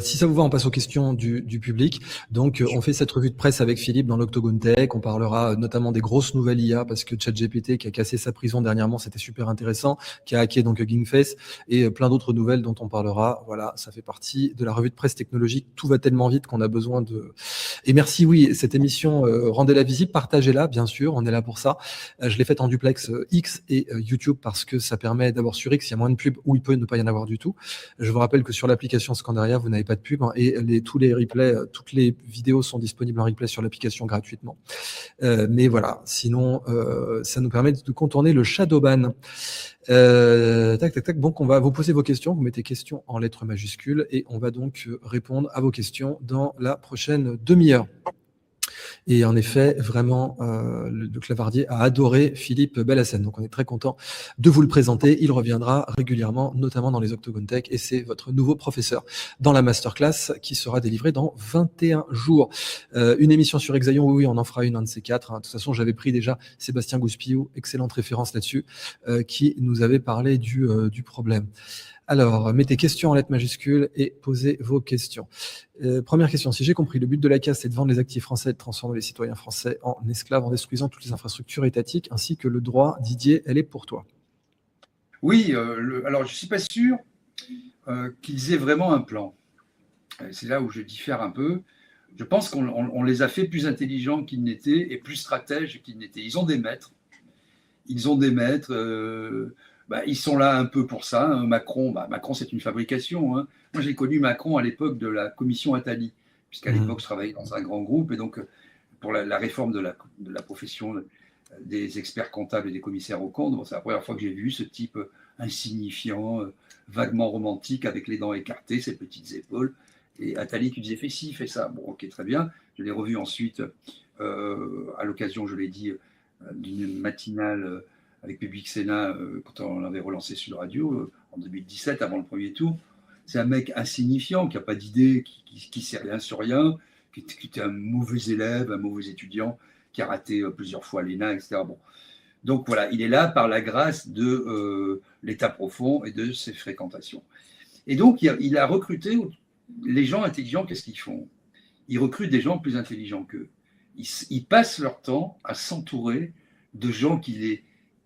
Si ça vous va, on passe aux questions du public. Donc, on fait cette revue de presse avec Philippe dans l'Octogone Tech. On parlera notamment des grosses nouvelles IA, parce que ChatGPT, qui a cassé sa prison dernièrement, c'était super intéressant, qui a hacké donc Gingface, et plein d'autres nouvelles dont on parlera. Voilà, ça fait partie de la revue de presse technologique. Tout va tellement vite qu'on a besoin de... Et merci, oui, cette émission, rendez-la visible, partagez-la, bien sûr, on est là pour ça. Je l'ai faite en duplex X et YouTube, parce que ça permet d'abord sur X, il y a moins de pubs, ou il peut ne pas y en avoir du tout. Je vous rappelle que sur l'application Scandaria, vous n'avez pas de pub, hein, et tous les replays, toutes les vidéos sont disponibles en replay sur l'application gratuitement. Mais voilà, sinon, ça nous permet de contourner le shadowban. Donc on va vous poser vos questions, vous mettez questions en lettres majuscules, et on va donc répondre à vos questions dans la prochaine demi-heure. Et en effet, vraiment, le Clavardier a adoré Philippe Bellassène. Donc, on est très content de vous le présenter. Il reviendra régulièrement, notamment dans les Octogone Tech, et c'est votre nouveau professeur dans la masterclass qui sera délivrée dans 21 jours. Une émission sur Exaion, oui, on en fera un de ces quatre. De toute façon, j'avais pris déjà Sébastien Gouspillou, excellente référence là-dessus, qui nous avait parlé du problème. Alors, mettez questions en lettres majuscules et posez vos questions. Première question, si j'ai compris, le but de la CAS, c'est de vendre les actifs français et de transformer les citoyens français en esclaves en détruisant toutes les infrastructures étatiques ainsi que le droit. Didier, elle est pour toi. Oui, alors je ne suis pas sûr qu'ils aient vraiment un plan. C'est là où je diffère un peu. Je pense qu'on les a fait plus intelligents qu'ils n'étaient et plus stratèges qu'ils n'étaient. Ils ont des maîtres. ils ont des maîtres, ils sont là un peu pour ça. Hein. Macron, c'est une fabrication. Hein. Moi, j'ai connu Macron à l'époque de la commission Attali, puisqu'à l'époque, je travaillais dans un grand groupe, et donc pour la réforme de la profession des experts comptables et des commissaires aux comptes, c'est la première fois que j'ai vu ce type insignifiant, vaguement romantique, avec les dents écartées, ses petites épaules. Et Attali qui disait fais ci, fais ça. Bon, ok, très bien. Je l'ai revu ensuite à l'occasion, je l'ai dit, d'une matinale avec Public Sénat quand on avait relancé Sud Radio en 2017, avant le premier tour. C'est un mec insignifiant, qui n'a pas d'idée, qui ne sait rien sur rien, qui était un mauvais élève, un mauvais étudiant, qui a raté plusieurs fois l'ENA, etc. Bon. Donc voilà, il est là par la grâce de l'état profond et de ses fréquentations. Et donc, il a recruté les gens intelligents. Qu'est-ce qu'ils font? Ils recrutent des gens plus intelligents qu'eux. Ils passent leur temps à s'entourer de gens qui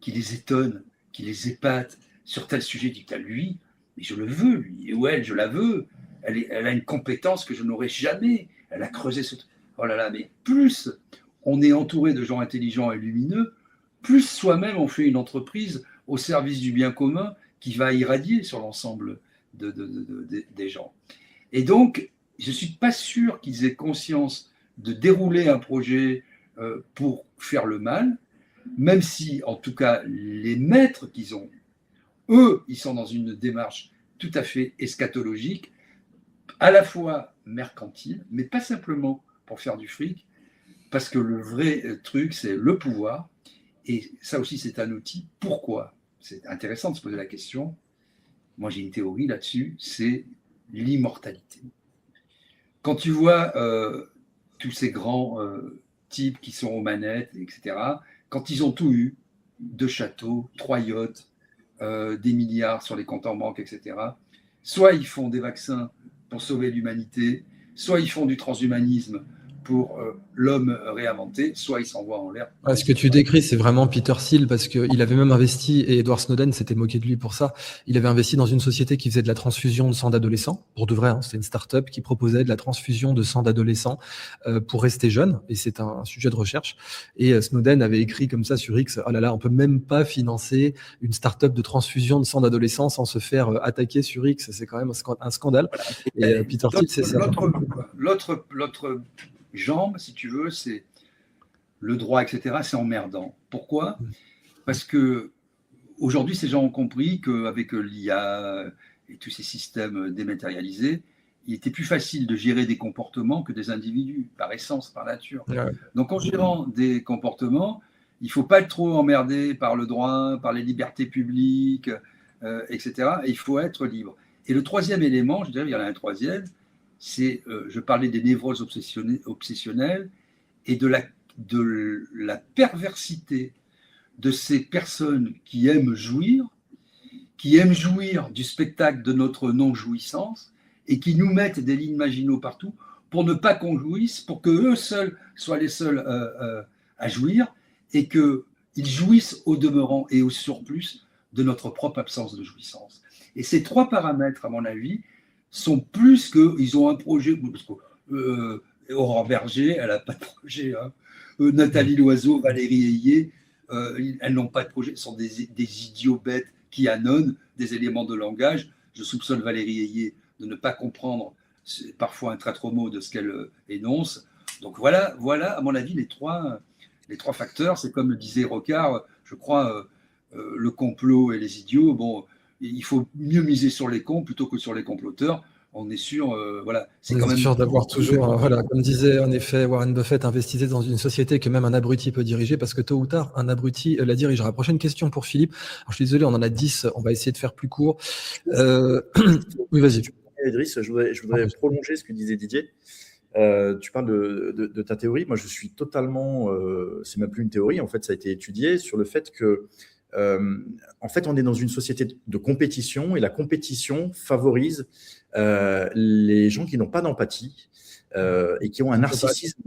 les étonnent, qui les épatent sur tel sujet. Ils disent, lui, mais je le veux, lui, ou elle, je la veux. Elle a une compétence que je n'aurai jamais. Elle a creusé ce truc. Oh là là, mais plus on est entouré de gens intelligents et lumineux, plus soi-même on fait une entreprise au service du bien commun qui va irradier sur l'ensemble des gens. Et donc, je ne suis pas sûr qu'ils aient conscience de dérouler un projet pour faire le mal, même si, en tout cas, les maîtres qu'ils ont, eux, ils sont dans une démarche tout à fait eschatologique, à la fois mercantile, mais pas simplement pour faire du fric, parce que le vrai truc, c'est le pouvoir, et ça aussi, c'est un outil. Pourquoi? C'est intéressant de se poser la question. Moi, j'ai une théorie là-dessus, c'est l'immortalité. Quand tu vois tous ces grands types qui sont aux manettes, etc., quand ils ont tout eu, 2 châteaux, 3 yachts, des milliards sur les comptes en banque, etc., soit ils font des vaccins pour sauver l'humanité, soit ils font du transhumanisme pour l'homme réinventé, soit il s'envoie en l'air. Ce que tu décris, c'est vraiment Peter Thiel, parce qu'il avait même investi, et Edward Snowden s'était moqué de lui pour ça, il avait investi dans une société qui faisait de la transfusion de sang d'adolescents, pour de vrai, hein, c'est une start-up qui proposait de la transfusion de sang d'adolescents pour rester jeune, et c'est un sujet de recherche. Et Snowden avait écrit comme ça sur X, oh là là, on peut même pas financer une start-up de transfusion de sang d'adolescents sans se faire attaquer sur X, c'est quand même un scandale. Voilà. Et Peter Thiel, c'est ça. L'autre jambe, si tu veux, c'est le droit, etc. C'est emmerdant. Pourquoi? Parce que aujourd'hui, ces gens ont compris qu'avec l'IA et tous ces systèmes dématérialisés, il était plus facile de gérer des comportements que des individus, par essence, par nature. Ouais. Donc, en gérant des comportements, il ne faut pas être trop emmerdé par le droit, par les libertés publiques, etc. Et il faut être libre. Et le troisième élément, je dirais, il y en a un troisième, c'est, je parlais des névroses obsessionnelles et de la perversité de ces personnes qui aiment jouir du spectacle de notre non-jouissance et qui nous mettent des lignes maginaux partout pour ne pas qu'on jouisse, pour qu'eux seuls soient les seuls à jouir et qu'ils jouissent au demeurant et au surplus de notre propre absence de jouissance. Et ces 3 paramètres, à mon avis, sont plus qu'ils ont un projet, parce que Aurore Berger, elle n'a pas de projet, hein. Nathalie Loiseau, Valérie Ayé, elles n'ont pas de projet, ce sont des idiots bêtes qui annonnent des éléments de langage. Je soupçonne Valérie Ayé de ne pas comprendre parfois un traître mot de ce qu'elle énonce. Donc voilà, à mon avis, les trois facteurs. C'est comme le disait Rocard, je crois, le complot et les idiots. Bon, il faut mieux miser sur les cons plutôt que sur les comploteurs. On est sûr, voilà. C'est quand même sûr d'avoir toujours, voilà, comme disait en effet Warren Buffett, investissez dans une société que même un abruti peut diriger, parce que tôt ou tard, un abruti la dirigera. Prochaine question pour Philippe. Alors, je suis désolé, on en a 10, on va essayer de faire plus court. Oui, vas-y. Idriss, je voudrais prolonger ce que disait Didier. Tu parles de ta théorie. Moi, je suis totalement, c'est même plus une théorie, en fait, ça a été étudié sur le fait que en fait, on est dans une société de compétition et la compétition favorise les gens qui n'ont pas d'empathie et qui ont un narcissisme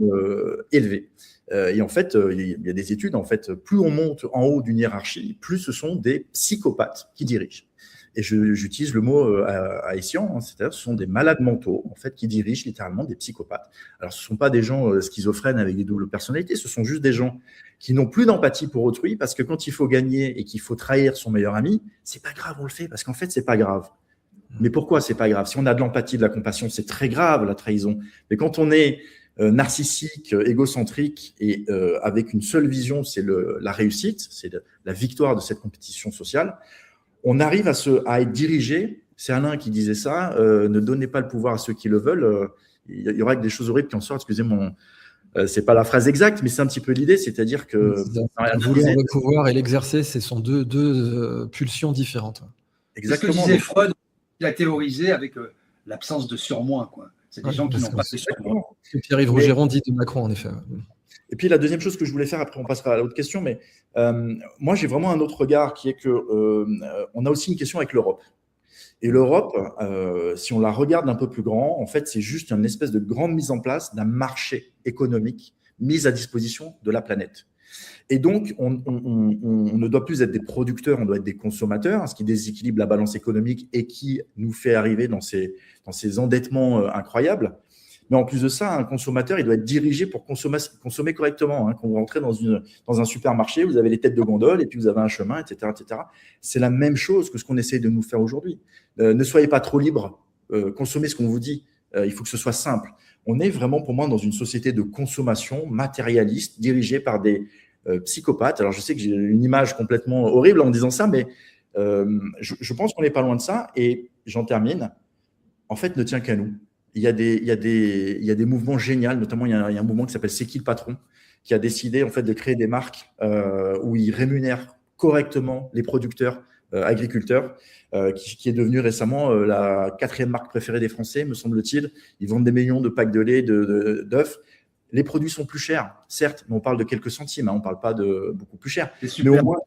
élevé. Et en fait, il y a des études, en fait, plus on monte en haut d'une hiérarchie, plus ce sont des psychopathes qui dirigent. et j'utilise le mot haïtien, hein, c'est-à-dire ce sont des malades mentaux, en fait, qui dirigent littéralement des psychopathes. Alors, ce ne sont pas des gens schizophrènes avec des doubles personnalités, ce sont juste des gens qui n'ont plus d'empathie pour autrui, parce que quand il faut gagner et qu'il faut trahir son meilleur ami, c'est pas grave, on le fait, parce qu'en fait, c'est pas grave. Mais pourquoi c'est pas grave? Si on a de l'empathie, de la compassion, c'est très grave, la trahison. Mais quand on est narcissique, égocentrique et avec une seule vision, c'est la réussite, c'est la victoire de cette compétition sociale, on arrive à être dirigé. C'est Alain qui disait ça, ne donnez pas le pouvoir à ceux qui le veulent. Il y aura que des choses horribles qui en sortent. Excusez-moi, c'est pas la phrase exacte, mais c'est un petit peu l'idée, c'est-à-dire que… Vouloir le pouvoir et l'exercer, ce sont deux pulsions différentes. Exactement. Ce que disait Freud, il a théorisé avec l'absence de surmoi, quoi. C'est des gens qui n'ont pas de surmoi. Pierre-Yves Rougeron dit de Macron, en effet. Et puis, la deuxième chose que je voulais faire, après on passera à l'autre question, mais moi, j'ai vraiment un autre regard qui est qu'on a aussi une question avec l'Europe. Et l'Europe, si on la regarde un peu plus grand, en fait, c'est juste une espèce de grande mise en place d'un marché économique mis à disposition de la planète. Et donc, on ne doit plus être des producteurs, on doit être des consommateurs, ce qui déséquilibre la balance économique et qui nous fait arriver dans ces endettements incroyables. Mais en plus de ça, un consommateur, il doit être dirigé pour consommer correctement. Quand vous rentrez dans un supermarché, vous avez les têtes de gondole et puis vous avez un chemin, etc. etc. C'est la même chose que ce qu'on essaie de nous faire aujourd'hui. Ne soyez pas trop libre, consommez ce qu'on vous dit. Il faut que ce soit simple. On est vraiment, pour moi, dans une société de consommation matérialiste, dirigée par des psychopathes. Alors, je sais que j'ai une image complètement horrible en disant ça, mais je pense qu'on n'est pas loin de ça. Et j'en termine. En fait, ne tient qu'à nous. Il y a des mouvements géniaux, notamment il y a un mouvement qui s'appelle C'est qui le patron, qui a décidé en fait de créer des marques où ils rémunèrent correctement les producteurs agriculteurs, qui est devenu récemment la 4e marque préférée des Français, me semble-t-il. Ils vendent des millions de packs de lait, d'œufs. Les produits sont plus chers, certes, mais on parle de quelques centimes, on ne parle pas de beaucoup plus cher. Mais au moins,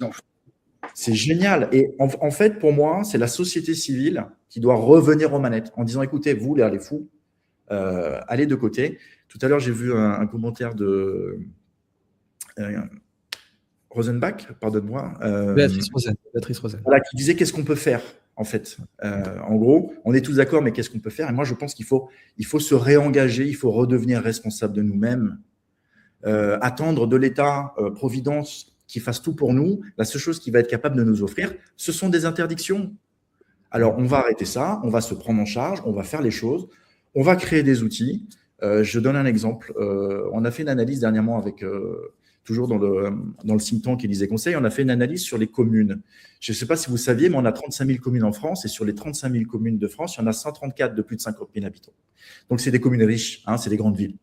c'est génial. Et en fait, pour moi, c'est la société civile qui doit revenir aux manettes en disant, écoutez, vous, les fous, allez de côté. Tout à l'heure, j'ai vu un commentaire de Rosenbach, pardonne-moi. Béatrice Rosen. Voilà, qui disait qu'est-ce qu'on peut faire, en fait. En gros, on est tous d'accord, mais qu'est-ce qu'on peut faire? Et moi, je pense qu'il faut se réengager, il faut redevenir responsable de nous-mêmes. Attendre de l'État, Providence, qui fasse tout pour nous, la seule chose qu'il va être capable de nous offrir, ce sont des interdictions. Alors, on va arrêter ça, on va se prendre en charge, on va faire les choses, on va créer des outils. Je donne un exemple. On a fait une analyse dernièrement avec, toujours dans le think tank Élysée Conseil, on a fait une analyse sur les communes. Je ne sais pas si vous saviez, mais on a 35 000 communes en France, et sur les 35 000 communes de France, il y en a 134 de plus de 50 000 habitants. Donc, c'est des communes riches, c'est des grandes villes.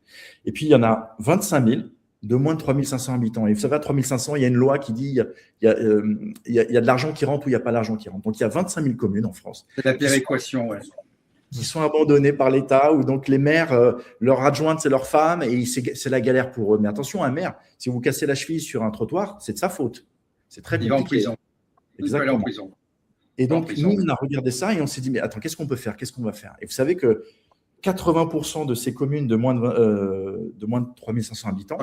Et puis, il y en a 25 000 de moins de 3 500 habitants. Et vous savez, à 3 500, il y a une loi qui dit il y a de l'argent qui rentre ou il n'y a pas d'argent qui rentre. Donc, il y a 25 000 communes en France. C'est la péréquation, ouais. Qui sont abandonnés par l'État, où donc les maires, leur adjointe, c'est leur femme, et c'est la galère pour eux. Mais attention, un maire, si vous cassez la cheville sur un trottoir, c'est de sa faute. C'est très compliqué. Il va en prison. Exactement. Il va en prison. Et donc, nous, on a regardé ça et on s'est dit, mais attends, qu'est-ce qu'on peut faire? Qu'est-ce qu'on va faire? Et vous savez que 80% de ces communes de moins de 3 500 habitants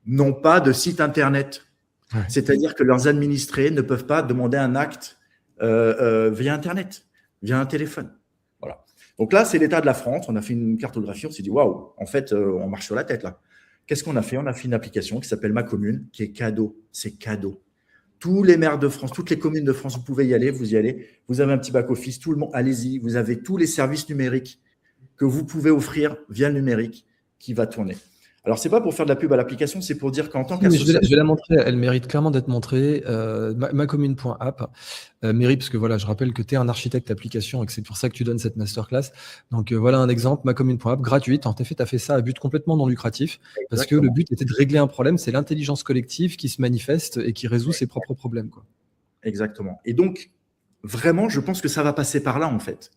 n'ont pas de site Internet. Ouais. C'est-à-dire que leurs administrés ne peuvent pas demander un acte via Internet, via un téléphone. Voilà. Donc là, c'est l'état de la France. On a fait une cartographie, on s'est dit, waouh, en fait, on marche sur la tête là. Qu'est-ce qu'on a fait? On a fait une application qui s'appelle Ma Commune, qui est cadeau. C'est cadeau. Tous les maires de France, toutes les communes de France, vous pouvez y aller, vous y allez. Vous avez un petit back-office, tout le monde, allez-y. Vous avez tous les services numériques que vous pouvez offrir via le numérique qui va tourner. Alors, ce n'est pas pour faire de la pub à l'application, c'est pour dire qu'en tant qu'association… Je vais la montrer, elle mérite clairement d'être montrée. Macommune.app mérite, parce que voilà, je rappelle que tu es un architecte application et que c'est pour ça que tu donnes cette masterclass. Donc voilà un exemple, Macommune.app, gratuite. En effet, tu as fait ça à but complètement non lucratif, parce que le but était de régler un problème, c'est l'intelligence collective qui se manifeste et qui résout ses propres problèmes, quoi. Exactement. Et donc, vraiment, je pense que ça va passer par là, en fait.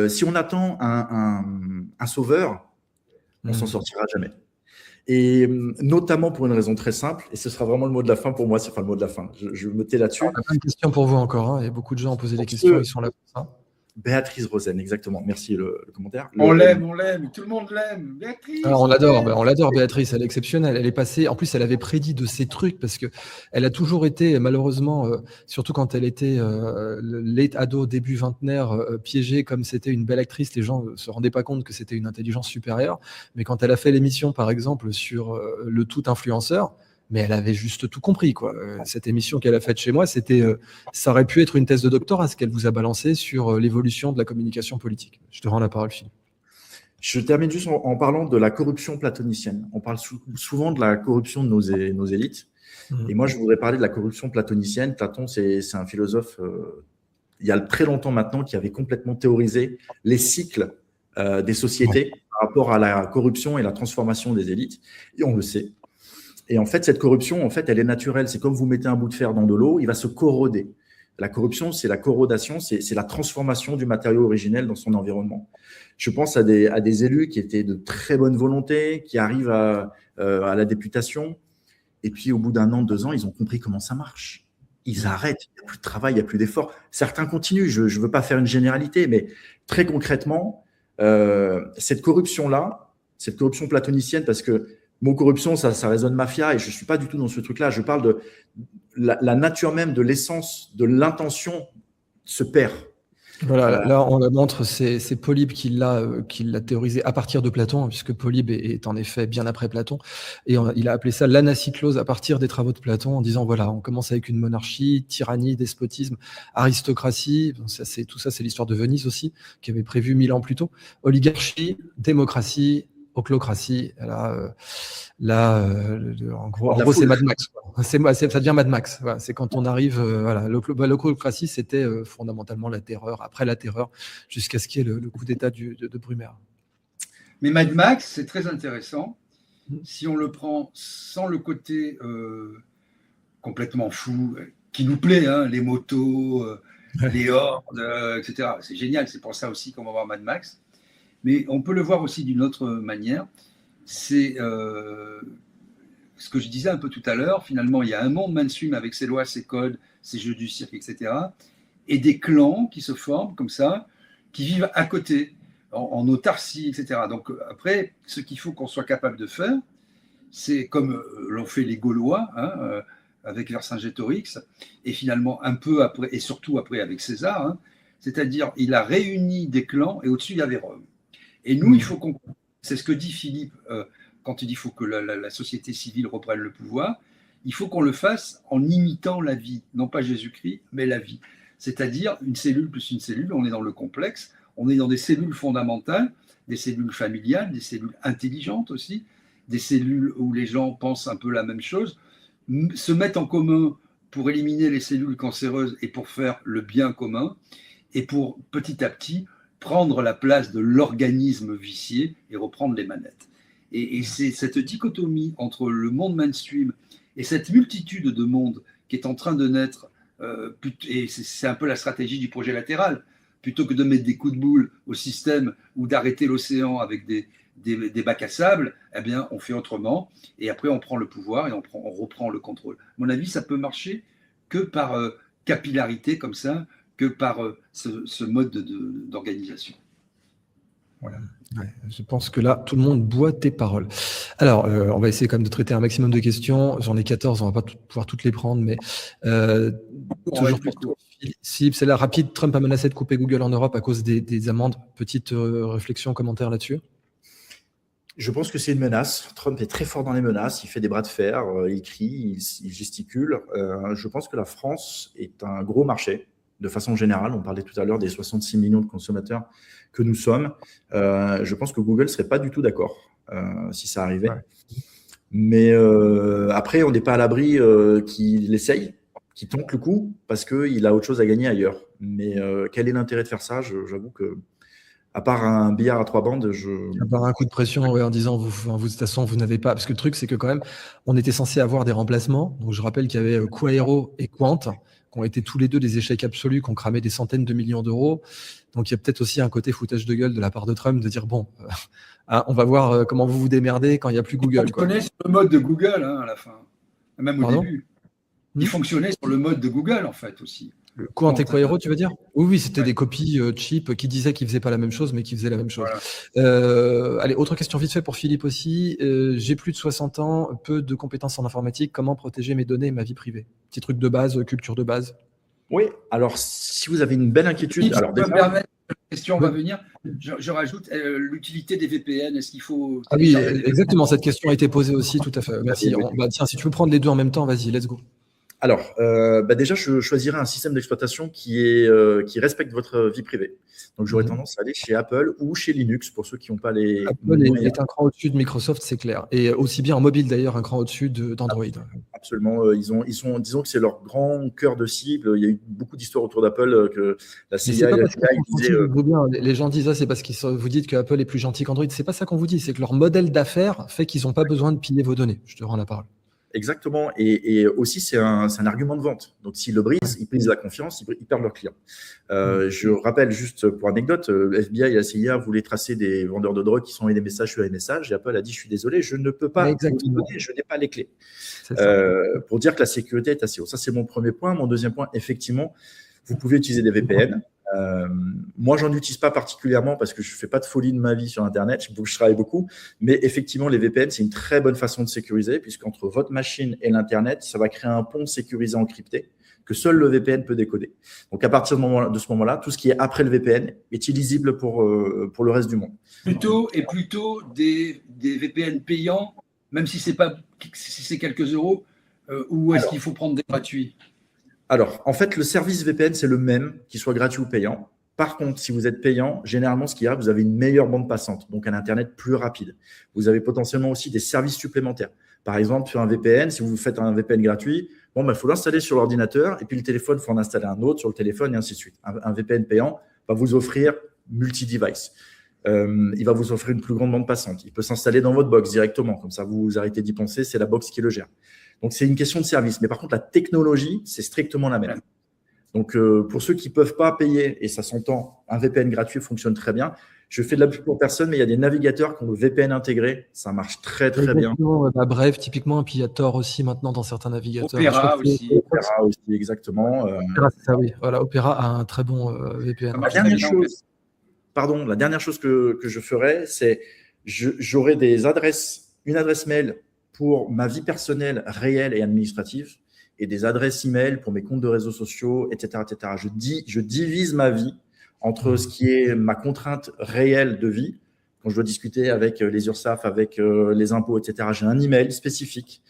Si on attend un sauveur, on s'en sortira jamais. Et notamment pour une raison très simple, et ce sera vraiment le mot de la fin pour moi, c'est enfin le mot de la fin, je me tais là-dessus. On a plein de questions pour vous encore, hein. Il y a beaucoup de gens ont posé des questions, ils sont là pour ça. Béatrice Rosen, exactement. Merci le commentaire. On l'aime, tout le monde l'aime. Béatrice. Alors, on l'adore, Béatrice, elle est exceptionnelle. Elle est passée, en plus, elle avait prédit de ces trucs parce que elle a toujours été, malheureusement, surtout quand elle était late ado, début vingtenaire, piégée comme c'était une belle actrice, les gens ne se rendaient pas compte que c'était une intelligence supérieure. Mais quand elle a fait l'émission, par exemple, sur le tout influenceur, mais elle avait juste tout compris, quoi. Cette émission qu'elle a faite chez moi, ça aurait pu être une thèse de doctorat, ce qu'elle vous a balancé sur l'évolution de la communication politique. Je te rends la parole, Philippe. Je termine juste en parlant de la corruption platonicienne. On parle souvent de la corruption de nos élites. Et moi, je voudrais parler de la corruption platonicienne. Platon, c'est un philosophe, il y a très longtemps maintenant, qui avait complètement théorisé les cycles des sociétés par rapport à la corruption et la transformation des élites. Et on le sait. Et en fait, cette corruption, elle est naturelle. C'est comme vous mettez un bout de fer dans de l'eau, il va se corroder. La corruption, c'est la corrodation, c'est la transformation du matériau originel dans son environnement. Je pense à des élus qui étaient de très bonne volonté, qui arrivent à la députation, et puis au bout d'1 an, 2 ans, ils ont compris comment ça marche. Ils arrêtent, il n'y a plus de travail, il n'y a plus d'effort. Certains continuent, je ne veux pas faire une généralité, mais très concrètement, cette corruption-là, cette corruption platonicienne, parce que mot corruption, ça résonne mafia, et je ne suis pas du tout dans ce truc-là. Je parle de la nature même de l'essence, de l'intention se perd. Voilà, là on la montre, c'est Polybe qui l'a théorisé à partir de Platon, puisque Polybe est en effet bien après Platon, et il a appelé ça l'anacyclose à partir des travaux de Platon, en disant voilà, on commence avec une monarchie, tyrannie, despotisme, aristocratie, tout ça c'est l'histoire de Venise aussi, qui avait prévu 1000 ans plus tôt, oligarchie, démocratie, ochlocratie. En gros, c'est Mad Max. Ça devient Mad Max. Voilà, c'est quand on arrive. L'ochlocratie, c'était fondamentalement la terreur. Après la terreur, jusqu'à ce qu'il y ait le coup d'État de Brumaire. Mais Mad Max, c'est très intéressant. Si on le prend sans le côté complètement fou, qui nous plaît, hein, les motos, les hordes, etc. C'est génial. C'est pour ça aussi qu'on va voir Mad Max. Mais on peut le voir aussi d'une autre manière. C'est ce que je disais un peu tout à l'heure. Finalement, il y a un monde mainstream avec ses lois, ses codes, ses jeux du cirque, etc. Et des clans qui se forment comme ça, qui vivent à côté, en autarcie, etc. Donc après, ce qu'il faut qu'on soit capable de faire, c'est comme l'ont fait les Gaulois, hein, avec Vercingétorix, et finalement un peu après, et surtout après avec César, hein, c'est-à-dire il a réuni des clans et au-dessus il y avait Rome. Et nous, il faut qu'on... C'est ce que dit Philippe quand il dit qu'il faut que la société civile reprenne le pouvoir. Il faut qu'on le fasse en imitant la vie, non pas Jésus-Christ, mais la vie. C'est-à-dire une cellule plus une cellule, on est dans le complexe, on est dans des cellules fondamentales, des cellules familiales, des cellules intelligentes aussi, des cellules où les gens pensent un peu la même chose, se mettent en commun pour éliminer les cellules cancéreuses et pour faire le bien commun, et pour petit à petit prendre la place de l'organisme vicié et reprendre les manettes. Et c'est cette dichotomie entre le monde mainstream et cette multitude de mondes qui est en train de naître, et c'est un peu la stratégie du projet latéral, plutôt que de mettre des coups de boule au système ou d'arrêter l'océan avec des bacs à sable, eh bien, on fait autrement, et après on prend le pouvoir et on reprend le contrôle. À mon avis, ça peut marcher que par capillarité comme ça, que par ce mode d'organisation. Voilà. Ouais, je pense que là, tout le monde boit tes paroles. Alors, on va essayer quand même de traiter un maximum de questions. J'en ai 14, on va pas pouvoir toutes les prendre, mais toujours pour toi, Philippe, c'est la rapide. Trump a menacé de couper Google en Europe à cause des amendes. Petite réflexion, commentaire là-dessus? Je pense que c'est une menace. Trump est très fort dans les menaces. Il fait des bras de fer, il crie, il gesticule. Je pense que la France est un gros marché. De façon générale, on parlait tout à l'heure des 66 millions de consommateurs que nous sommes. Je pense que Google ne serait pas du tout d'accord si ça arrivait. Ouais. Mais après, on n'est pas à l'abri qu'il essaye, qu'il tente le coup, parce qu'il a autre chose à gagner ailleurs. Mais quel est l'intérêt de faire ça? J'avoue que, à part un billard à 3 bandes, à part un coup de pression, ouais, en disant, de toute façon, vous n'avez pas... Parce que le truc, c'est que quand même, on était censé avoir des remplacements. Donc, je rappelle qu'il y avait Quaero et Quant, qui ont été tous les deux des échecs absolus, qui ont cramé des centaines de millions d'euros. Donc, il y a peut-être aussi un côté foutage de gueule de la part de Trump de dire, bon, on va voir comment vous vous démerdez quand il n'y a plus Google. Il fonctionnait sur le mode de Google, hein, à la fin, même au début. Il fonctionnait sur le mode de Google, en fait, aussi. Le Cointec Aero, tu veux dire? Oui, c'était des copies cheap qui disaient qu'ils ne faisaient pas la même chose, mais qui faisaient la même chose. Voilà. Allez, autre question vite fait pour Philippe aussi. J'ai plus de 60 ans, peu de compétences en informatique. Comment protéger mes données et ma vie privée? Petit truc de base, culture de base. Oui, alors si vous avez une belle inquiétude… Si alors, je peux me permettre, la question va venir. Je rajoute l'utilité des VPN. Est-ce qu'il faut… Ah oui, exactement. Cette question a été posée aussi, tout à fait. Merci. Tiens, si tu veux prendre les deux en même temps, vas-y, let's go. Alors, déjà, je choisirais un système d'exploitation qui respecte votre vie privée. Donc, j'aurais tendance à aller chez Apple ou chez Linux pour ceux qui n'ont pas les… Apple est un cran au-dessus de Microsoft, c'est clair. Et aussi bien en mobile d'ailleurs, un cran au-dessus d'Android. Absolument. Ils sont, disons que c'est leur grand cœur de cible. Il y a eu beaucoup d'histoires autour d'Apple que la CIA et la CIA disaient… Les gens disent ça, c'est parce que vous dites que Apple est plus gentil qu'Android. C'est pas ça qu'on vous dit. C'est que leur modèle d'affaires fait qu'ils n'ont pas besoin de piller vos données. Je te rends la parole. Exactement. Et aussi, c'est un argument de vente. Donc, s'ils le brisent, ils brisent la confiance, ils perdent leurs clients. Je rappelle juste pour anecdote, le FBI et la CIA voulaient tracer des vendeurs de drogue qui sont envoyés des messages sur les messages. Et Apple a dit, je suis désolé, je ne peux pas vous donner, je n'ai pas les clés. Pour dire que la sécurité est assez haute. Ça, c'est mon premier point. Mon deuxième point, effectivement, vous pouvez utiliser des VPN. Moi, j'en utilise pas particulièrement parce que je fais pas de folie de ma vie sur Internet, je travaille beaucoup, mais effectivement, les VPN, c'est une très bonne façon de sécuriser puisqu'entre votre machine et l'Internet, ça va créer un pont sécurisé encrypté que seul le VPN peut décoder. Donc, à partir de ce moment-là, tout ce qui est après le VPN est illisible pour le reste du monde. Plutôt des VPN payants, même si c'est quelques euros, ou est-ce qu'il faut prendre des gratuits? Alors, en fait, le service VPN, c'est le même, qu'il soit gratuit ou payant. Par contre, si vous êtes payant, généralement, ce qu'il y a, vous avez une meilleure bande passante, donc un Internet plus rapide. Vous avez potentiellement aussi des services supplémentaires. Par exemple, sur un VPN, si vous faites un VPN gratuit, faut l'installer sur l'ordinateur et puis le téléphone, il faut en installer un autre sur le téléphone et ainsi de suite. Un VPN payant va vous offrir multi-device. Il va vous offrir une plus grande bande passante. Il peut s'installer dans votre box directement. Comme ça, vous arrêtez d'y penser, c'est la box qui le gère. Donc, c'est une question de service. Mais par contre, la technologie, c'est strictement la même. Donc, pour ceux qui ne peuvent pas payer, et ça s'entend, un VPN gratuit fonctionne très bien. Je fais de la pub pour personne, mais il y a des navigateurs qui ont le VPN intégré. Ça marche très, très bien. Bref, typiquement, et puis il y a Tor aussi maintenant dans certains navigateurs. Opera aussi. Opera aussi, exactement. Opera, c'est ça, oui. Voilà, Opera a un très bon VPN. La dernière chose que je ferais, c'est j'aurai une adresse mail pour ma vie personnelle réelle et administrative et des adresses email pour mes comptes de réseaux sociaux, etc. etc. Je divise ma vie entre ce qui est ma contrainte réelle de vie, quand je dois discuter avec les URSSAF, avec les impôts, etc. J'ai un email spécifique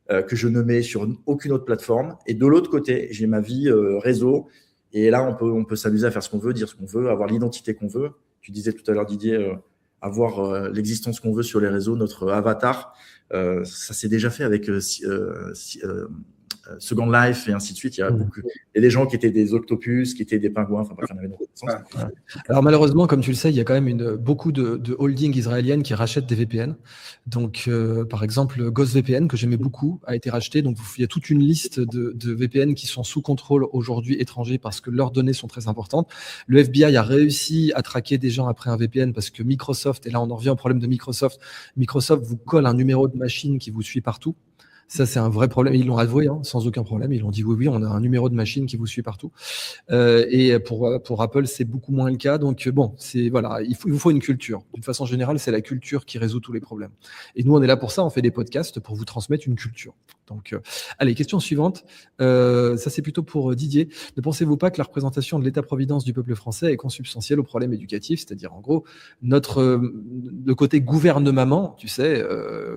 que je ne mets sur aucune autre plateforme. Et de l'autre côté, j'ai ma vie réseau. Et là, on peut s'amuser à faire ce qu'on veut, dire ce qu'on veut, avoir l'identité qu'on veut. Tu disais tout à l'heure, Didier, avoir l'existence qu'on veut sur les réseaux, notre avatar. Ça s'est déjà fait avec Second Life et ainsi de suite. Il y a des gens qui étaient des octopus, qui étaient des pingouins. Enfin, bref, il y en avait dans tous les sens. Alors malheureusement, comme tu le sais, il y a quand même beaucoup de holdings israéliennes qui rachètent des VPN. Donc, par exemple, GhostVPN, que j'aimais beaucoup, a été racheté. Donc, il y a toute une liste de VPN qui sont sous contrôle aujourd'hui étrangers parce que leurs données sont très importantes. Le FBI a réussi à traquer des gens après un VPN parce que Microsoft, et là on en revient au problème de Microsoft vous colle un numéro de machine qui vous suit partout. Ça, c'est un vrai problème. Ils l'ont avoué, sans aucun problème. Ils l'ont dit oui, on a un numéro de machine qui vous suit partout. Et pour Apple, c'est beaucoup moins le cas. Donc, bon, il vous faut une culture. D'une façon générale, c'est la culture qui résout tous les problèmes. Et nous, on est là pour ça. On fait des podcasts pour vous transmettre une culture. Donc, allez, question suivante. Ça, c'est plutôt pour Didier. Ne pensez-vous pas que la représentation de l'État-providence du peuple français est consubstantielle au problème éducatif? C'est-à-dire, en gros, le côté gouvernement, tu sais,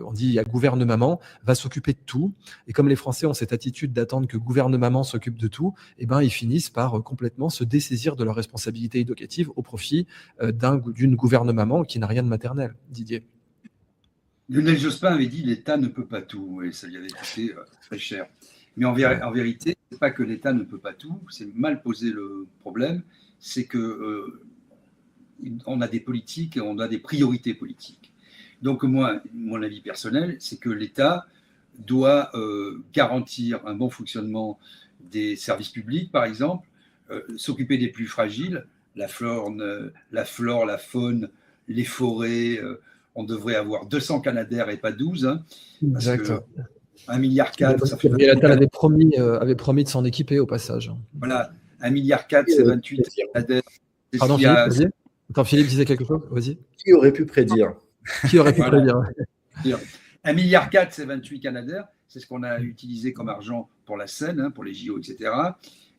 on dit il y a gouvernement, va s'occuper de tout. Et comme les Français ont cette attitude d'attendre que gouvernement s'occupe de tout, ils finissent par complètement se dessaisir de leur responsabilité éducative au profit d'une gouvernement qui n'a rien de maternel. Didier. Lionel Jospin avait dit l'État ne peut pas tout, et ça lui avait coûté très cher. Mais en vérité, ce n'est pas que l'État ne peut pas tout, c'est mal posé le problème, c'est que on a des politiques et on a des priorités politiques. Donc moi, mon avis personnel, c'est que l'État doit garantir un bon fonctionnement des services publics, par exemple, s'occuper des plus fragiles, la flore, la faune, les forêts. On devrait avoir 200 Canadair et pas 12. Parce que 1,4 milliard, ça fait… Et l'État avait promis de s'en équiper au passage. Voilà, 1,4 milliard, c'est 28 Canadair. Pardon, Philippe, vas-y. Attends, Philippe disait quelque chose, vas-y. Qui aurait pu prédire? Qui aurait pu prédire? 1,4 milliard, c'est 28 Canadair. C'est ce qu'on a utilisé comme argent pour la Seine, pour les JO, etc.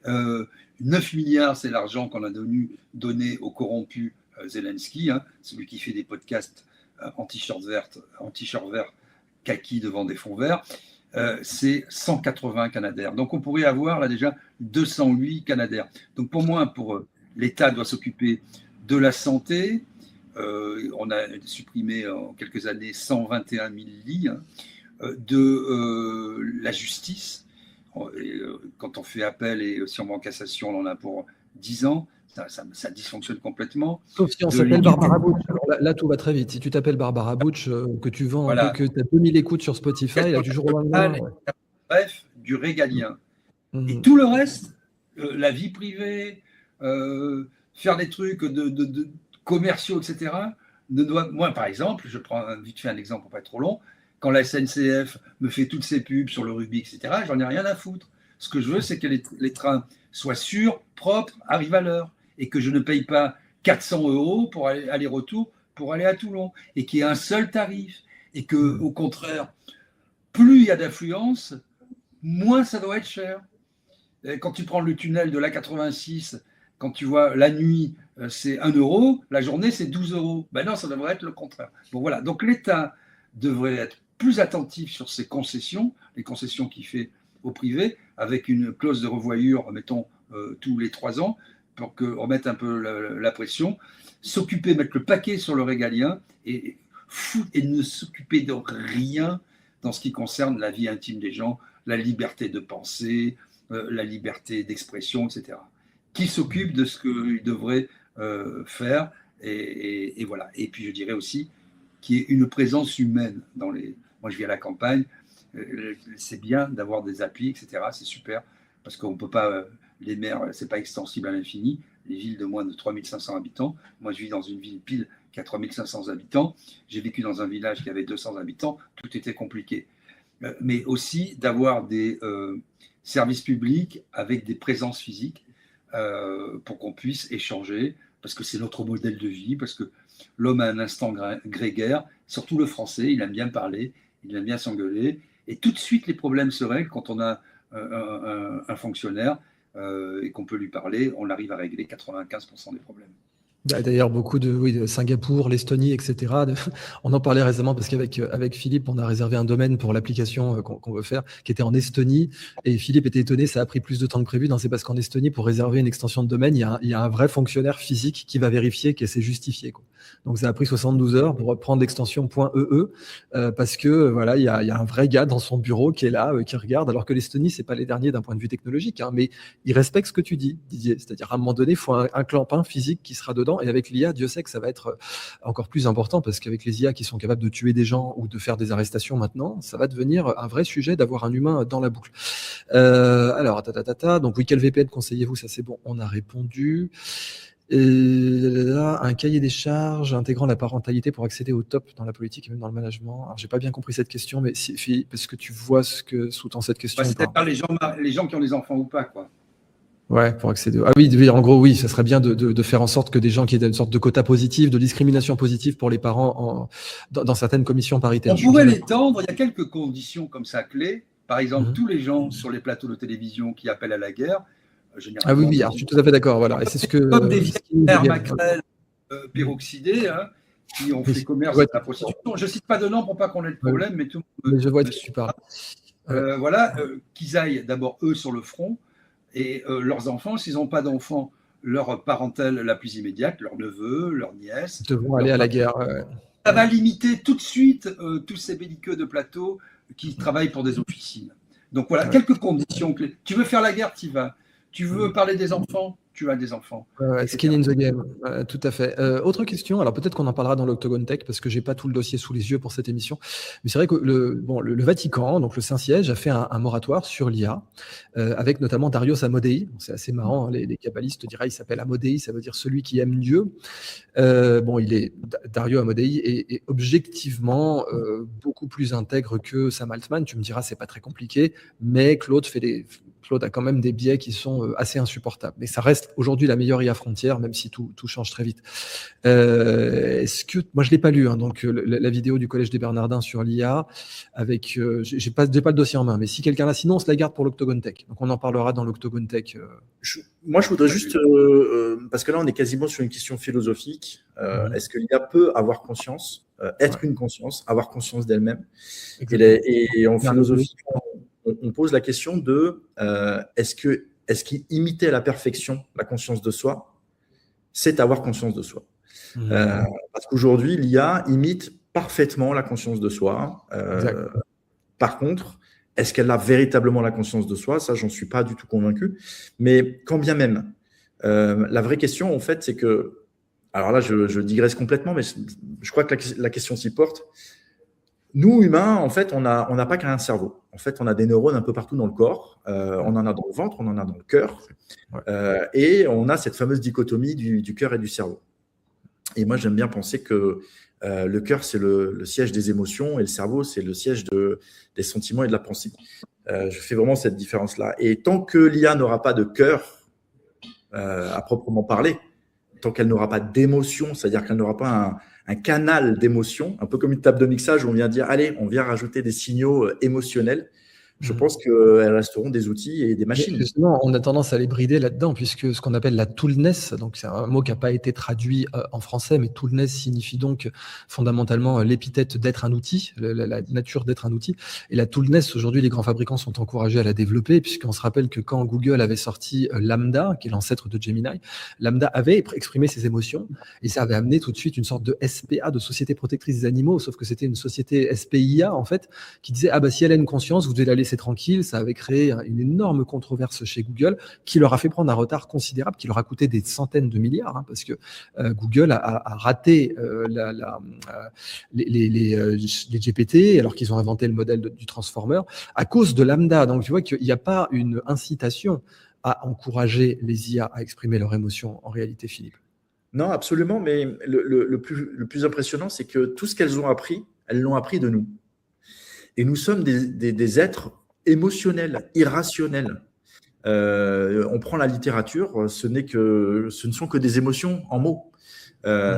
9 milliards, c'est l'argent qu'on a donné au corrompu Zelensky, celui qui fait des podcasts anti-shirt vert, kaki devant des fonds verts. C'est 180 Canadair. Donc on pourrait avoir là déjà 208 Canadair. Donc pour moi, l'État doit s'occuper de la santé. On a supprimé en quelques années 121 000 lits, de la justice. Quand on fait appel et si on va en cassation, on en a pour 10 ans. Ça dysfonctionne complètement. Sauf si on s'appelle Barbara Butch. Là, tout va très vite. Si tu t'appelles Barbara Butch, que tu vends un peu, que tu as 2000 écoutes sur Spotify, là, du jour au lendemain. Bref, du régalien. Et tout le reste, la vie privée, faire des trucs de commerciaux, etc. Moi, par exemple, je prends vite fait un exemple pour pas être trop long, quand la SNCF me fait toutes ses pubs sur le rugby, etc., j'en ai rien à foutre. Ce que je veux, c'est que les trains soient sûrs, propres, arrivent à l'heure, et que je ne paye pas 400 € pour aller-retour pour aller à Toulon, et qu'il y ait un seul tarif, et que, au contraire, plus il y a d'affluence, moins ça doit être cher. Quand tu prends le tunnel de l'A86, quand tu vois la nuit, c'est 1 €, la journée, c'est 12 €. Ben non, ça devrait être le contraire. Bon, voilà. Donc l'État devrait être plus attentif sur ses concessions, les concessions qu'il fait au privé, avec une clause de revoyure, mettons, tous les 3 ans, pour qu'on mette un peu la pression, s'occuper, mettre le paquet sur le régalien et ne s'occuper de rien dans ce qui concerne la vie intime des gens, la liberté de penser, la liberté d'expression, etc. Qui s'occupe de ce qu'il devrait faire, et voilà. Et puis je dirais aussi qu'il y ait une présence humaine dans les... Moi je vis à la campagne, c'est bien d'avoir des applis, etc. C'est super, parce qu'on ne peut pas... les maires, ce n'est pas extensible à l'infini. Les villes de moins de 3500 habitants. Moi je vis dans une ville pile qui a 3500 habitants. J'ai vécu dans un village qui avait 200 habitants. Tout était compliqué. Mais aussi d'avoir des services publics avec des présences physiques, pour qu'on puisse échanger, parce que c'est notre modèle de vie, parce que l'homme a un instant grégaire, surtout le français, il aime bien parler, il aime bien s'engueuler, et tout de suite les problèmes se règlent quand on a un fonctionnaire et qu'on peut lui parler, on arrive à régler 95% des problèmes. D'ailleurs, beaucoup de Singapour, l'Estonie, etc. On en parlait récemment parce qu'avec Philippe, on a réservé un domaine pour l'application qu'on veut faire, qui était en Estonie. Et Philippe était étonné, ça a pris plus de temps que prévu. Non, c'est parce qu'en Estonie, pour réserver une extension de domaine, il y a un vrai fonctionnaire physique qui va vérifier que c'est justifié, quoi. Donc, ça a pris 72 heures pour prendre l'extension .ee, parce que voilà, il y a un vrai gars dans son bureau qui est là, qui regarde. Alors que l'Estonie, c'est pas les derniers d'un point de vue technologique, mais ils respectent ce que tu dis, Didier. C'est-à-dire, à un moment donné, il faut un clampin physique qui sera dedans. Et avec l'IA, Dieu sait que ça va être encore plus important, parce qu'avec les IA qui sont capables de tuer des gens ou de faire des arrestations maintenant, ça va devenir un vrai sujet d'avoir un humain dans la boucle. Alors, donc oui, quel VPN conseillez-vous? Ça c'est bon, on a répondu. Un cahier des charges intégrant la parentalité pour accéder au top dans la politique et même dans le management. Alors, j'ai pas bien compris cette question, mais parce que tu vois ce que sous-tend cette question. C'est-à-dire les gens qui ont des enfants ou pas, quoi. Ouais, pour accéder. Ah oui, en gros, oui, ça serait bien de faire en sorte que des gens qui aient une sorte de quota positif, de discrimination positive pour les parents dans certaines commissions paritaires. On pourrait l'étendre, il y a quelques conditions comme ça clés. Par exemple, tous les gens sur les plateaux de télévision qui appellent à la guerre, ah oui, alors, je suis tout à fait d'accord. Voilà. Et c'est ce que, comme des vieilles maquerelles peroxydées, qui ont fait commerce de la prostitution. Je ne cite pas de nom pour pas qu'on ait de problème, mais tout le monde. Je vois de qui tu parles. Voilà, qu'ils aillent d'abord eux sur le front, et leurs enfants, s'ils n'ont pas d'enfants, leur parentèle la plus immédiate, leurs neveux, leurs nièces, devront aller à la guerre. Ça va limiter tout de suite tous ces belliqueux de plateau qui travaillent pour des officines. Donc voilà, quelques conditions clés. Tu veux faire la guerre, tu y vas. Tu veux parler des enfants, tu as des enfants. Skin in the game, tout à fait. Autre question, alors peut-être qu'on en parlera dans l'Octogone Tech, parce que j'ai pas tout le dossier sous les yeux pour cette émission, mais c'est vrai que le Vatican, donc le Saint-Siège, a fait un moratoire sur l'IA, avec notamment Darius Amodei. C'est assez marrant, les kabbalistes diraient, il s'appelle Amodei, ça veut dire celui qui aime Dieu. Dario Amodei est objectivement beaucoup plus intègre que Sam Altman. Tu me diras, c'est pas très compliqué, mais Claude fait Claude a quand même des biais qui sont assez insupportables. Mais ça reste aujourd'hui la meilleure IA frontière, même si tout change très vite. Est-ce que moi je l'ai pas lu, hein, donc la vidéo du Collège des Bernardins sur l'IA, avec, j'ai pas le dossier en main, mais si quelqu'un l'a, sinon on se la garde pour l'Octogone Tech. Donc on en parlera dans l'Octogone Tech. Moi, je voudrais juste, parce que là, on est quasiment sur une question philosophique. Est-ce que l'IA peut avoir conscience, être une conscience, avoir conscience d'elle-même? Et en philosophie, on pose la question de est-ce qu'imiter à la perfection la conscience de soi, c'est avoir conscience de soi? Parce qu'aujourd'hui, l'IA imite parfaitement la conscience de soi. Par contre, est-ce qu'elle a véritablement la conscience de soi? Ça, j'en suis pas du tout convaincu. Mais quand bien même, la vraie question, en fait, c'est que, alors là, je digresse complètement, mais je crois que la question s'y porte. Nous, humains, en fait, on n'a pas qu'un cerveau. En fait, on a des neurones un peu partout dans le corps. On en a dans le ventre, on en a dans le cœur. Et on a cette fameuse dichotomie du cœur et du cerveau. Et moi, j'aime bien penser que le cœur, c'est le siège des émotions et le cerveau, c'est le siège des sentiments et de la pensée. Je fais vraiment cette différence-là. Et tant que l'IA n'aura pas de cœur à proprement parler, tant qu'elle n'aura pas d'émotion, c'est-à-dire qu'elle n'aura pas un canal d'émotion, un peu comme une table de mixage où on vient dire, allez, on vient rajouter des signaux émotionnels, je pense qu'elles resteront des outils et des machines. Justement, on a tendance à les brider là-dedans, puisque ce qu'on appelle la toolness, donc c'est un mot qui n'a pas été traduit en français, mais toolness signifie donc fondamentalement l'épithète d'être un outil, la nature d'être un outil. Et la toolness, aujourd'hui, les grands fabricants sont encouragés à la développer, puisqu'on se rappelle que quand Google avait sorti Lambda, qui est l'ancêtre de Gemini, Lambda avait exprimé ses émotions, et ça avait amené tout de suite une sorte de SPA, de Société Protectrice des Animaux, sauf que c'était une société SPIA, en fait, qui disait, ah bah si elle a une conscience, vous devez la laisser tranquille. Ça avait créé une énorme controverse chez Google qui leur a fait prendre un retard considérable, qui leur a coûté des centaines de milliards, hein, parce que Google a raté les GPT alors qu'ils ont inventé le modèle du transformer à cause de Lambda. Donc tu vois qu'il n'y a pas une incitation à encourager les IA à exprimer leurs émotions en réalité, Philippe. Non, absolument, mais le plus impressionnant, c'est que tout ce qu'elles ont appris, elles l'ont appris de nous. Et nous sommes des êtres émotionnels, irrationnels. On prend la littérature, ce ne sont que des émotions en mots.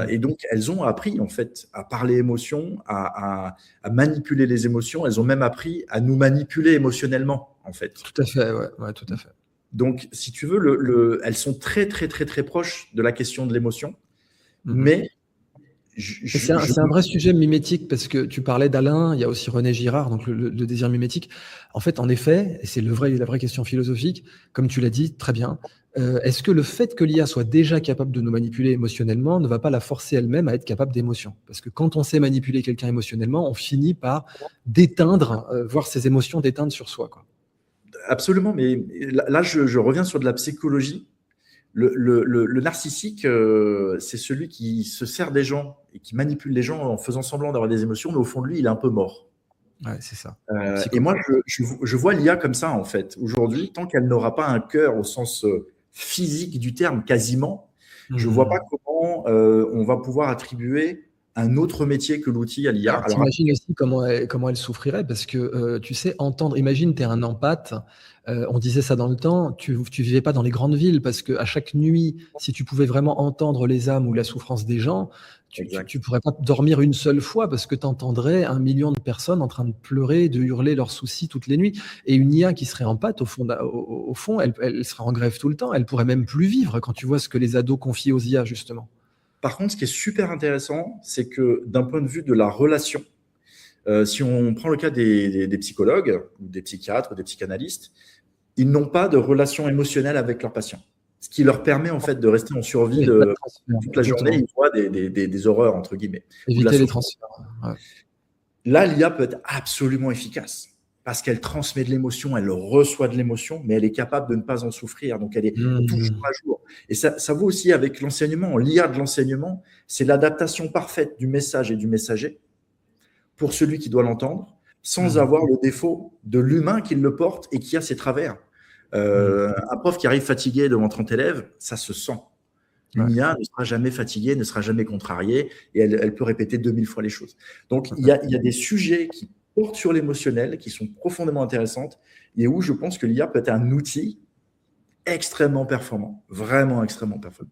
Et donc, elles ont appris, en fait, à parler émotions, à manipuler les émotions. Elles ont même appris à nous manipuler émotionnellement, en fait. Tout à fait, ouais, tout à fait. Donc, si tu veux, elles sont très, très, très, très proches de la question de l'émotion. Mais c'est un vrai sujet mimétique, parce que tu parlais d'Alain, il y a aussi René Girard, donc le désir mimétique. En fait, en effet, et c'est la vraie question philosophique, comme tu l'as dit très bien, est-ce que le fait que l'IA soit déjà capable de nous manipuler émotionnellement ne va pas la forcer elle-même à être capable d'émotion? Parce que quand on sait manipuler quelqu'un émotionnellement, on finit par déteindre, voir ses émotions déteindre sur soi, quoi. Absolument, mais là, je reviens sur de la psychologie. Le narcissique, c'est celui qui se sert des gens et qui manipule les gens en faisant semblant d'avoir des émotions, mais au fond de lui, il est un peu mort. Ouais, c'est ça. Et moi, je vois l'IA comme ça, en fait. Aujourd'hui, tant qu'elle n'aura pas un cœur au sens physique du terme, quasiment, je ne vois pas comment on va pouvoir attribuer un autre métier que l'outil à l'IA. Alors, t'imagines aussi comment elle souffrirait, parce que tu sais, imagine, tu es un empathe, on disait ça dans le temps, tu vivais pas dans les grandes villes, parce qu'à chaque nuit, si tu pouvais vraiment entendre les âmes ou la souffrance des gens, tu pourrais pas dormir une seule fois, parce que tu entendrais 1 million de personnes en train de pleurer, de hurler leurs soucis toutes les nuits. Et une IA qui serait en pâte, au fond, elle serait en grève tout le temps, elle pourrait même plus vivre, quand tu vois ce que les ados confient aux IA, justement. Par contre, ce qui est super intéressant, c'est que d'un point de vue de la relation, si on prend le cas des psychologues, ou des psychiatres, ou des psychanalystes, ils n'ont pas de relation émotionnelle avec leurs patients. Ce qui leur permet en fait de rester en survie toute la journée. Ils voient des horreurs, entre guillemets. Éviter les transferts. Ouais. Là, l'IA peut être absolument efficace parce qu'elle transmet de l'émotion, elle reçoit de l'émotion, mais elle est capable de ne pas en souffrir. Donc, elle est toujours à jour. Et ça vaut aussi avec l'enseignement. L'IA de l'enseignement, c'est l'adaptation parfaite du message et du messager pour celui qui doit l'entendre, sans avoir le défaut de l'humain qui le porte et qui a ses travers. Un prof qui arrive fatigué devant 30 élèves, ça se sent. Une IA ne sera jamais fatiguée, ne sera jamais contrariée, et elle peut répéter 2000 fois les choses. Donc, il y a des sujets portent sur l'émotionnel, qui sont profondément intéressantes et où je pense que l'IA peut être un outil extrêmement performant, vraiment extrêmement performant.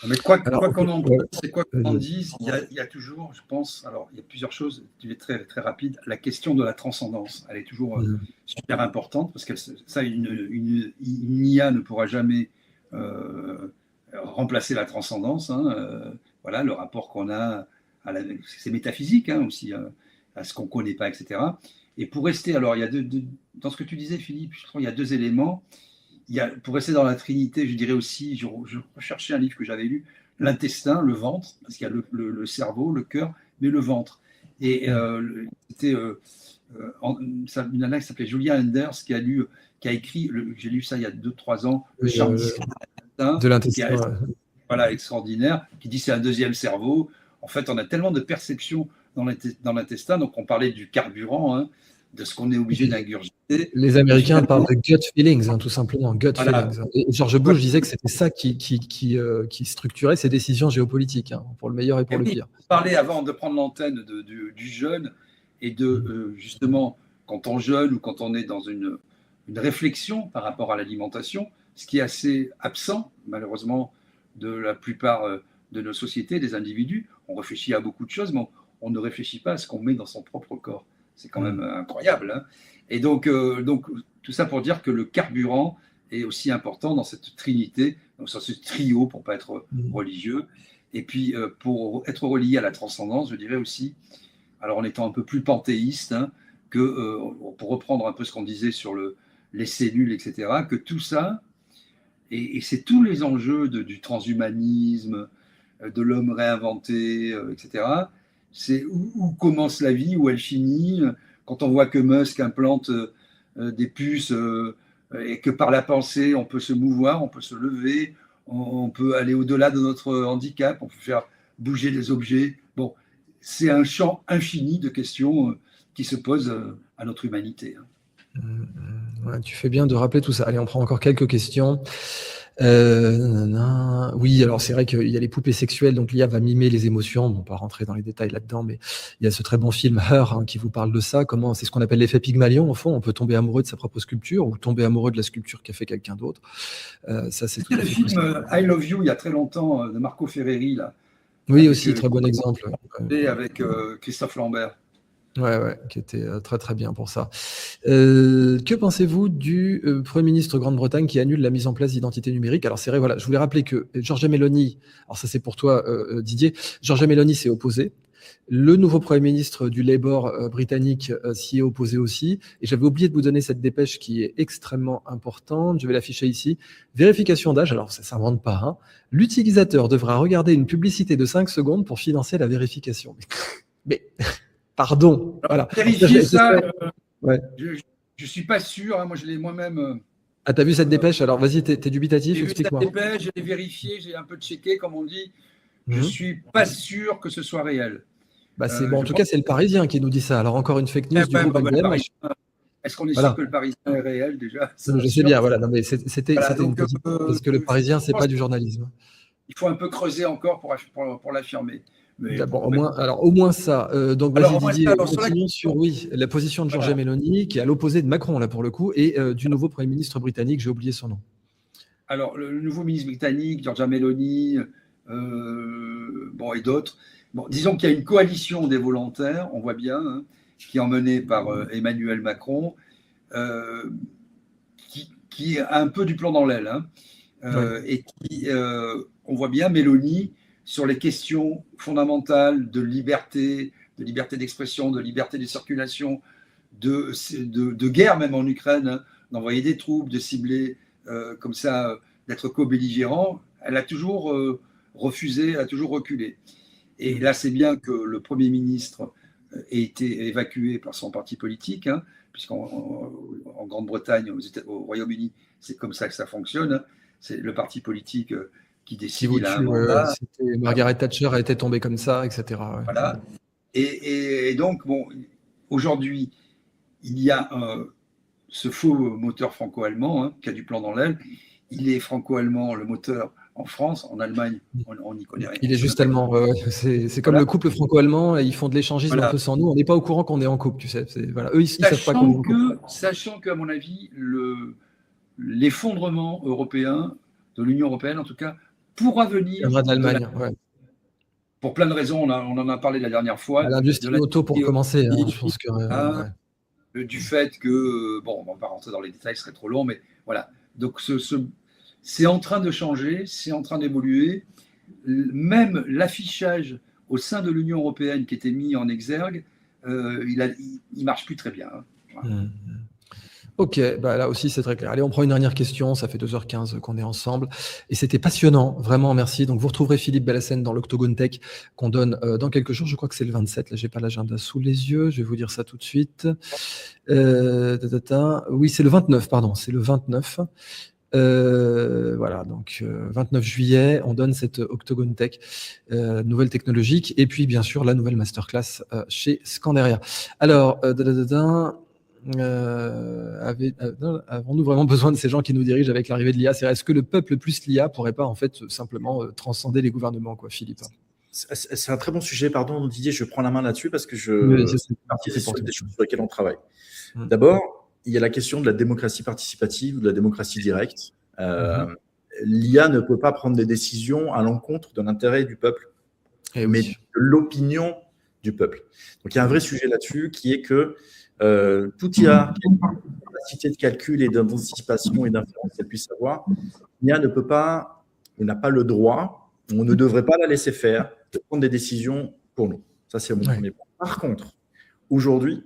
Mais quoi qu'on en pense et quoi qu'on en dise, il y a toujours, je pense, alors il y a plusieurs choses, tu es très, très rapide, la question de la transcendance, elle est toujours super importante parce que ça, une IA ne pourra jamais remplacer la transcendance, voilà, le rapport qu'on a, c'est métaphysique aussi, à ce qu'on ne connaît pas, etc. Et pour rester, alors il y a dans ce que tu disais Philippe, je trouve il y a deux éléments. Pour rester dans la Trinité, je dirais aussi, je recherchais un livre que j'avais lu, l'intestin, le ventre, parce qu'il y a le cerveau, le cœur, mais le ventre. Et c'était une nana qui s'appelait Julia Enders qui a écrit, j'ai lu ça il y a 2-3 ans, le charme de l'intestin. Voilà, extraordinaire, qui dit c'est un deuxième cerveau. En fait, on a tellement de perceptions dans l'intestin, donc on parlait du carburant, de ce qu'on est obligé d'ingurgiter. Les Américains parlent de gut feelings, tout simplement, gut feelings. Et George Bush disait que c'était ça qui structurait ses décisions géopolitiques, pour le meilleur et pour le pire. On parlait avant de prendre l'antenne du jeûne et de justement, quand on jeûne ou quand on est dans une réflexion par rapport à l'alimentation, ce qui est assez absent, malheureusement, de la plupart de nos sociétés, des individus. On réfléchit à beaucoup de choses, mais on ne réfléchit pas à ce qu'on met dans son propre corps. C'est quand même incroyable. Et donc, tout ça pour dire que le carburant est aussi important dans cette trinité, donc sur ce trio, pour ne pas être religieux. Et puis, pour être relié à la transcendance, je dirais aussi, alors en étant un peu plus panthéiste, que, pour reprendre un peu ce qu'on disait sur les cellules, etc., que tout ça, et c'est tous les enjeux du transhumanisme, de l'homme réinventé, etc., c'est où commence la vie, où elle finit. Quand on voit que Musk implante des puces et que par la pensée, on peut se mouvoir, on peut se lever, on peut aller au-delà de notre handicap, on peut faire bouger des objets. Bon, c'est un champ infini de questions qui se posent à notre humanité. Ouais, tu fais bien de rappeler tout ça. Allez, on prend encore quelques questions. Oui, alors c'est vrai qu'il y a les poupées sexuelles, donc l'IA va mimer les émotions. On ne va pas rentrer dans les détails là-dedans, mais il y a ce très bon film Her qui vous parle de ça. C'est ce qu'on appelle l'effet Pygmalion. Au fond, on peut tomber amoureux de sa propre sculpture ou tomber amoureux de la sculpture qu'a fait quelqu'un d'autre. Ça, c'est tout à fait le film I Love You, il y a très longtemps, de Marco Ferreri, là. Oui, aussi, très bon exemple. Avec Christophe Lambert. Ouais, qui était très très bien pour ça. Que pensez-vous du Premier ministre Grande-Bretagne qui annule la mise en place d'identité numérique? Alors c'est vrai, voilà, je voulais rappeler que Giorgia Meloni, alors ça c'est pour toi Didier, Giorgia Meloni s'est opposée. Le nouveau Premier ministre du Labour britannique s'y est opposé aussi. Et j'avais oublié de vous donner cette dépêche qui est extrêmement importante. Je vais l'afficher ici. Vérification d'âge, alors ça ne s'invente pas. L'utilisateur devra regarder une publicité de 5 secondes pour financer la vérification. Mais pardon. Alors, voilà. Vérifier ça, ouais. Je ne suis pas sûr. Moi, je l'ai moi-même. Ah, t'as vu cette dépêche? Alors, vas-y, t'es dubitatif, explique-moi. J'ai vu cette dépêche, j'ai vérifié, j'ai un peu checké, comme on dit. Je ne suis pas sûr que ce soit réel. En tout cas, c'est le Parisien qui nous dit ça. Alors, encore une fake news du groupe LVMH. Est-ce qu'on est sûr que le Parisien est réel déjà? Je sais bien, voilà. Non, mais c'était une petite... Parce que le Parisien, c'est pas du journalisme. Il faut un peu creuser encore pour l'affirmer. Au moins ça. Donc, vas-y Didier, continuons sur la position de Giorgia Meloni, qui est à l'opposé de Macron, là, pour le coup, et du nouveau Premier ministre britannique, j'ai oublié son nom. Alors, le nouveau ministre britannique, Giorgia Meloni, et d'autres. Bon, disons qu'il y a une coalition des volontaires, on voit bien, qui est emmenée par Emmanuel Macron, qui a un peu du plomb dans l'aile. Et qui, on voit bien Meloni sur les questions fondamentales de liberté d'expression, de liberté de circulation, de guerre même en Ukraine, d'envoyer des troupes, de cibler comme ça, d'être co-belligérant. Elle a toujours refusé, elle a toujours reculé. Et là, c'est bien que le Premier ministre ait été évacué par son parti politique, puisqu'en Grande-Bretagne, au Royaume-Uni, c'est comme ça que ça fonctionne. C'est le parti politique qui décide. Margaret Thatcher a été tombée comme ça, etc. Voilà. Et donc, aujourd'hui, il y a ce faux moteur franco-allemand qui a du plomb dans l'aile. Il est franco-allemand, le moteur, En France, en Allemagne, on n'y connaît rien. Il est juste allemand. C'est comme le couple franco-allemand, et ils font de l'échangisme un peu sans nous. On n'est pas au courant qu'on est en couple, tu sais. Voilà. Eux, ils savent pas qu'on est en couple. Sachant qu'à mon avis, l'effondrement européen, de l'Union européenne en tout cas, pourra venir de l'Allemagne. Ouais. Pour plein de raisons, on en a parlé la dernière fois. L'industrie auto pour commencer, je pense que... Du fait que, bon, on ne va pas rentrer dans les détails, ce serait trop long, mais voilà. Donc, c'est en train de changer, c'est en train d'évoluer. Même l'affichage au sein de l'Union européenne qui était mis en exergue, il ne marche plus très bien. Voilà. Ok, là aussi c'est très clair. Allez, on prend une dernière question, ça fait 2h15 qu'on est ensemble et c'était passionnant, vraiment merci. Donc vous retrouverez Philippe Bellassène dans l'Octogone Tech qu'on donne dans quelques jours, je crois que c'est le 27, là j'ai pas l'agenda sous les yeux, je vais vous dire ça tout de suite. Oui, c'est le 29, pardon, c'est le 29. Voilà, donc 29 juillet, on donne cette Octogone Tech nouvelle technologique et puis bien sûr la nouvelle masterclass chez Scandaria. Alors, avons-nous vraiment besoin de ces gens qui nous dirigent avec l'arrivée de l'IA? Est-ce que le peuple plus l'IA pourrait pas en fait simplement transcender les gouvernements, quoi, Philippe? C'est un très bon sujet, pardon Didier, je prends la main là-dessus parce que c'est sur des choses sur lesquelles on travaille. D'abord, il y a la question de la démocratie participative ou de la démocratie directe. L'IA ne peut pas prendre des décisions à l'encontre de l'intérêt du peuple, mais de l'opinion du peuple. Donc il y a un vrai sujet là-dessus qui est que tout IA, capacité de calcul et d'anticipation et d'influence qu'elle puisse avoir, l'IA ne peut pas, on n'a pas le droit, on ne devrait pas la laisser faire, de prendre des décisions pour nous. Ça, c'est mon premier point. Par contre, aujourd'hui,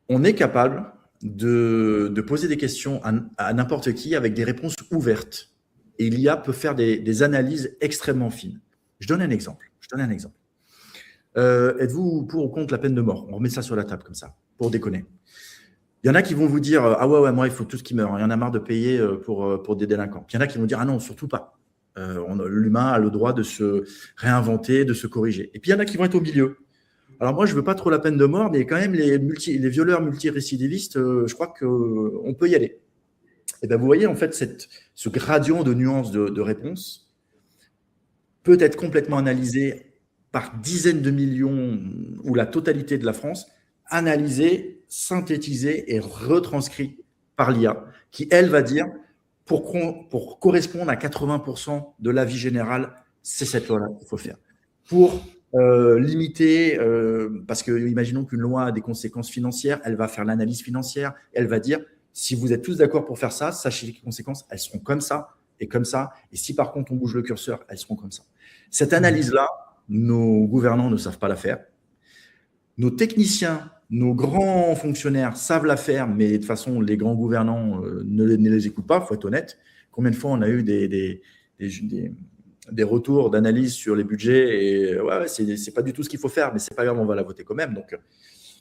on est capable de poser des questions à n'importe qui avec des réponses ouvertes. Et l'IA peut faire des analyses extrêmement fines. Je donne un exemple. Êtes-vous pour ou contre la peine de mort? On remet ça sur la table comme ça, pour déconner. Il y en a qui vont vous dire « Ah ouais, moi, il faut tous qui meurent. Il y en a marre de payer pour des délinquants. » Puis il y en a qui vont dire « Ah non, surtout pas. L'humain a le droit de se réinventer, de se corriger. » Et puis il y en a qui vont être au milieu. Alors moi, je ne veux pas trop la peine de mort, mais quand même, les violeurs multirécidivistes, je crois qu'on peut y aller. Et bien, vous voyez, en fait, ce gradient de nuances de réponses peut être complètement analysé par dizaines de millions ou la totalité de la France, analysé, synthétisé et retranscrit par l'IA, qui, elle, va dire, pour correspondre à 80% de la vie générale, c'est cette loi-là qu'il faut faire. Pour limiter, parce que imaginons qu'une loi a des conséquences financières, elle va faire l'analyse financière, elle va dire, si vous êtes tous d'accord pour faire ça, sachez que les conséquences, elles seront comme ça, et si par contre on bouge le curseur, elles seront comme ça. Cette analyse-là, nos gouvernants ne savent pas la faire. Nos techniciens, nos grands fonctionnaires savent la faire, mais de toute façon, les grands gouvernants ne les écoutent pas, il faut être honnête. Combien de fois on a eu des retours d'analyse sur les budgets et c'est pas du tout ce qu'il faut faire, mais c'est pas grave, on va la voter quand même. Donc,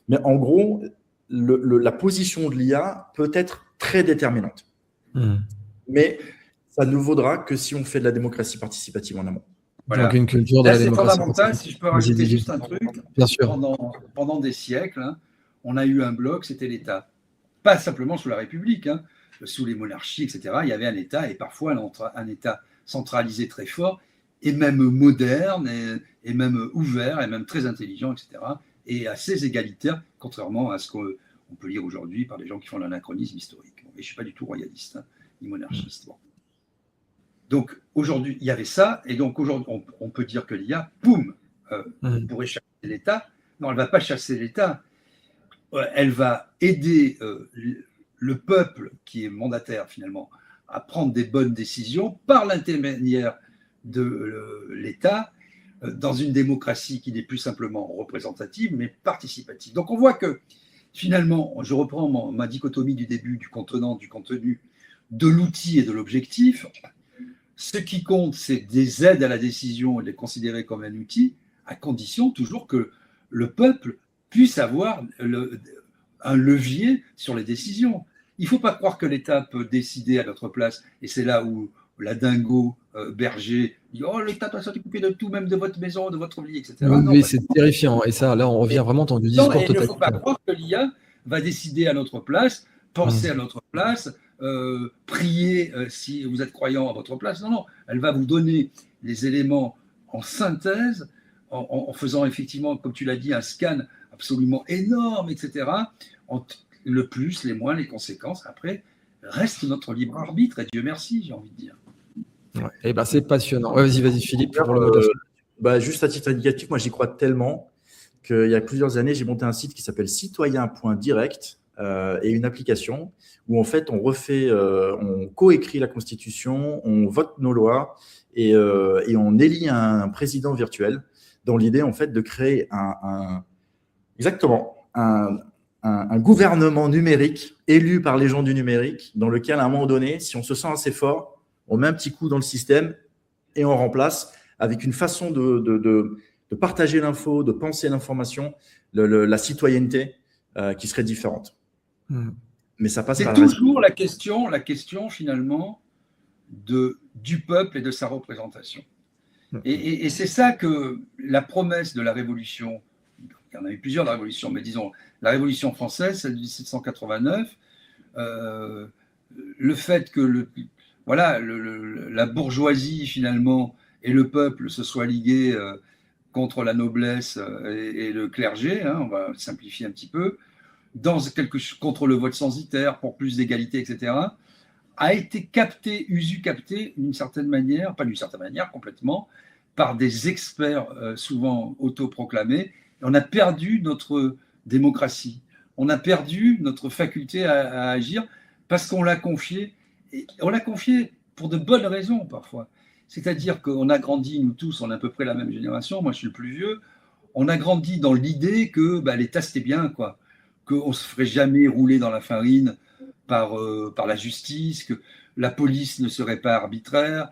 mais en gros, la position de l'IA peut être très déterminante. Mais ça ne vaudra que si on fait de la démocratie participative en amont. Voilà. Donc une culture de la démocratie. C'est fondamental, si je peux rajouter juste un truc. Bien sûr. Pendant des siècles, on a eu un bloc, c'était l'État. Pas simplement sous la République, sous les monarchies, etc. Il y avait un État et parfois un État centralisé très fort et même moderne et même ouvert et même très intelligent, etc. Et assez égalitaire, contrairement à ce qu'on peut lire aujourd'hui par des gens qui font l'anachronisme historique. Et je ne suis pas du tout royaliste ni monarchiste. Bon. Donc aujourd'hui, il y avait ça, et donc aujourd'hui, on peut dire que l'IA, boum, pourrait chasser l'État. Non, elle ne va pas chasser l'État. Elle va aider le peuple qui est mandataire finalement à prendre des bonnes décisions par l'intermédiaire de l'État dans une démocratie qui n'est plus simplement représentative, mais participative. Donc on voit que finalement, je reprends ma dichotomie du début du contenant, du contenu, de l'outil et de l'objectif. Ce qui compte, c'est des aides à la décision et de les considérer comme un outil, à condition toujours que le peuple puisse avoir un levier sur les décisions. Il ne faut pas croire que l'État peut décider à notre place, et c'est là où la dingo berger dit « Oh, l'État doit s'occuper de tout, même de votre maison, de votre vie, etc. » Oui, c'est terrifiant, et ça, là, on revient vraiment dans du discours total. Il ne faut pas croire que l'IA va décider à notre place, penser à notre place, prier si vous êtes croyant à votre place. Non, elle va vous donner les éléments en synthèse, en faisant effectivement, comme tu l'as dit, un scan absolument énorme, etc. Le plus, les moins, les conséquences, après, reste notre libre arbitre, et Dieu merci, j'ai envie de dire. Ouais. Et ben, c'est passionnant. Ouais, vas-y, Philippe, pour le mot de la fin. Juste à titre indicatif, moi, j'y crois tellement qu'il y a plusieurs années, j'ai monté un site qui s'appelle citoyen.direct et une application où, en fait, on coécrit la Constitution, on vote nos lois et on élit un président virtuel dans l'idée, en fait, de créer un gouvernement numérique élu par les gens du numérique dans lequel, à un moment donné, si on se sent assez fort, on met un petit coup dans le système et on remplace avec une façon de partager l'info, de penser l'information, la citoyenneté qui serait différente. Mais ça passe par c'est toujours la question finalement du peuple et de sa représentation. Et c'est ça que la promesse de la Révolution, il y en a eu plusieurs de la Révolution, mais disons la Révolution française, celle de 1789, le fait que la bourgeoisie finalement et le peuple se soient ligués contre la noblesse et le clergé, on va simplifier un petit peu, contre le vote censitaire, pour plus d'égalité, etc., a été capté d'une certaine manière, pas d'une certaine manière, complètement, par des experts souvent autoproclamés. On a perdu notre démocratie, on a perdu notre faculté à agir parce qu'on l'a confié, et on l'a confié pour de bonnes raisons parfois. C'est-à-dire qu'on a grandi, nous tous, on est à peu près la même génération, moi je suis le plus vieux, on a grandi dans l'idée que l'État c'était bien, quoi, qu'on ne se ferait jamais rouler dans la farine par la justice, que la police ne serait pas arbitraire,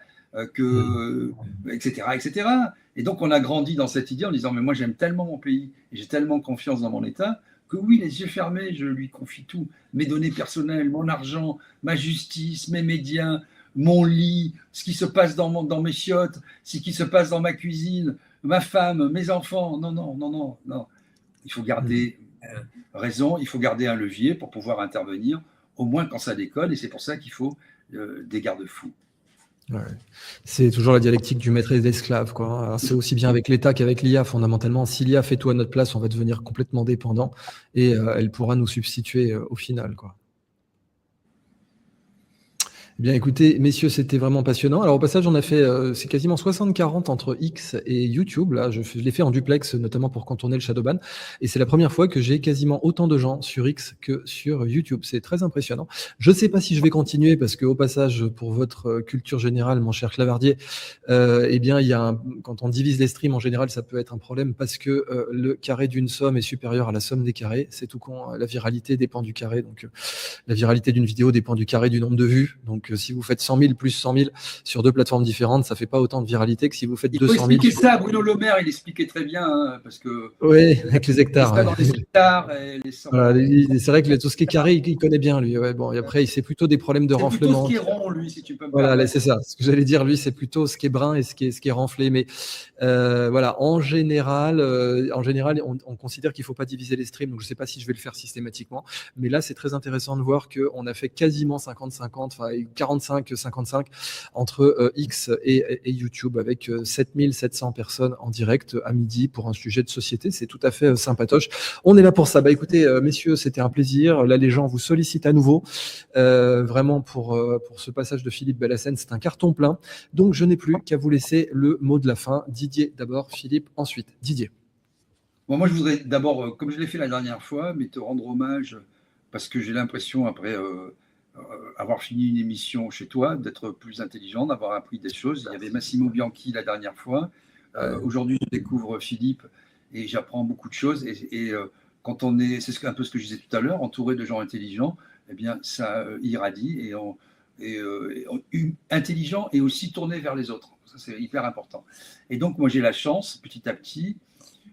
etc., etc. Et donc on a grandi dans cette idée en disant mais moi j'aime tellement mon pays, et j'ai tellement confiance dans mon État, que oui, les yeux fermés, je lui confie tout, mes données personnelles, mon argent, ma justice, mes médias, mon lit, ce qui se passe dans mes chiottes, ce qui se passe dans ma cuisine, ma femme, mes enfants. Non. Il faut garder raison, il faut garder un levier pour pouvoir intervenir, au moins quand ça déconne, et c'est pour ça qu'il faut des garde-fous. Ouais. C'est toujours la dialectique du maître et de l'esclave, quoi. C'est aussi bien avec l'État qu'avec l'IA, fondamentalement. Si l'IA fait tout à notre place, on va devenir complètement dépendant et elle pourra nous substituer au final, quoi. Bien, écoutez, messieurs, c'était vraiment passionnant. Alors, au passage, on a fait, c'est quasiment 60-40 entre X et YouTube. Là, je l'ai fait en duplex, notamment pour contourner le shadowban. Et c'est la première fois que j'ai quasiment autant de gens sur X que sur YouTube. C'est très impressionnant. Je ne sais pas si je vais continuer parce que, au passage, pour votre culture générale, mon cher Clavardier, eh bien, quand on divise les streams, en général, ça peut être un problème parce que le carré d'une somme est supérieur à la somme des carrés. C'est tout con. La viralité dépend du carré. Donc, la viralité d'une vidéo dépend du carré du nombre de vues. Donc, si vous faites 100 000 plus 100 000 sur deux plateformes différentes, ça ne fait pas autant de viralité que si vous faites 200 000. Il faut expliquer ça, Bruno Le Maire, il expliquait très bien, parce que... Oui, avec les hectares. Dans les hectares et les centaines. Voilà, c'est vrai que tout ce qui est carré, il connaît bien, lui. Ouais, bon, et après, c'est plutôt des problèmes de renflement. C'est plutôt ce qui est rond, lui, si tu peux me permettre. Voilà, c'est ça. Ce que j'allais dire, lui, c'est plutôt ce qui est brun et ce qui est renflé. Mais voilà, en général, on considère qu'il ne faut pas diviser les streams. Donc, je ne sais pas si je vais le faire systématiquement. Mais là, c'est très intéressant de voir qu'on a fait quasiment 50-50, enfin 45-55 entre X et YouTube, avec 7700 personnes en direct à midi pour un sujet de société. C'est tout à fait sympatoche. On est là pour ça. Bah, écoutez, messieurs, c'était un plaisir. Là, les gens vous sollicitent à nouveau. Vraiment, pour ce passage de Philippe Bellassène, c'est un carton plein. Donc, je n'ai plus qu'à vous laisser le mot de la fin. Didier d'abord, Philippe ensuite. Didier. Bon, moi, je voudrais d'abord, comme je l'ai fait la dernière fois, mais te rendre hommage parce que j'ai l'impression, après avoir fini une émission chez toi, d'être plus intelligent, d'avoir appris des choses. Il y avait Massimo Bianchi la dernière fois. Aujourd'hui, je découvre Philippe et j'apprends beaucoup de choses. Et quand on est, c'est un peu ce que je disais tout à l'heure, entouré de gens intelligents, eh bien, ça irradie intelligent et aussi tourné vers les autres. Ça, c'est hyper important. Et donc, moi, j'ai la chance, petit à petit,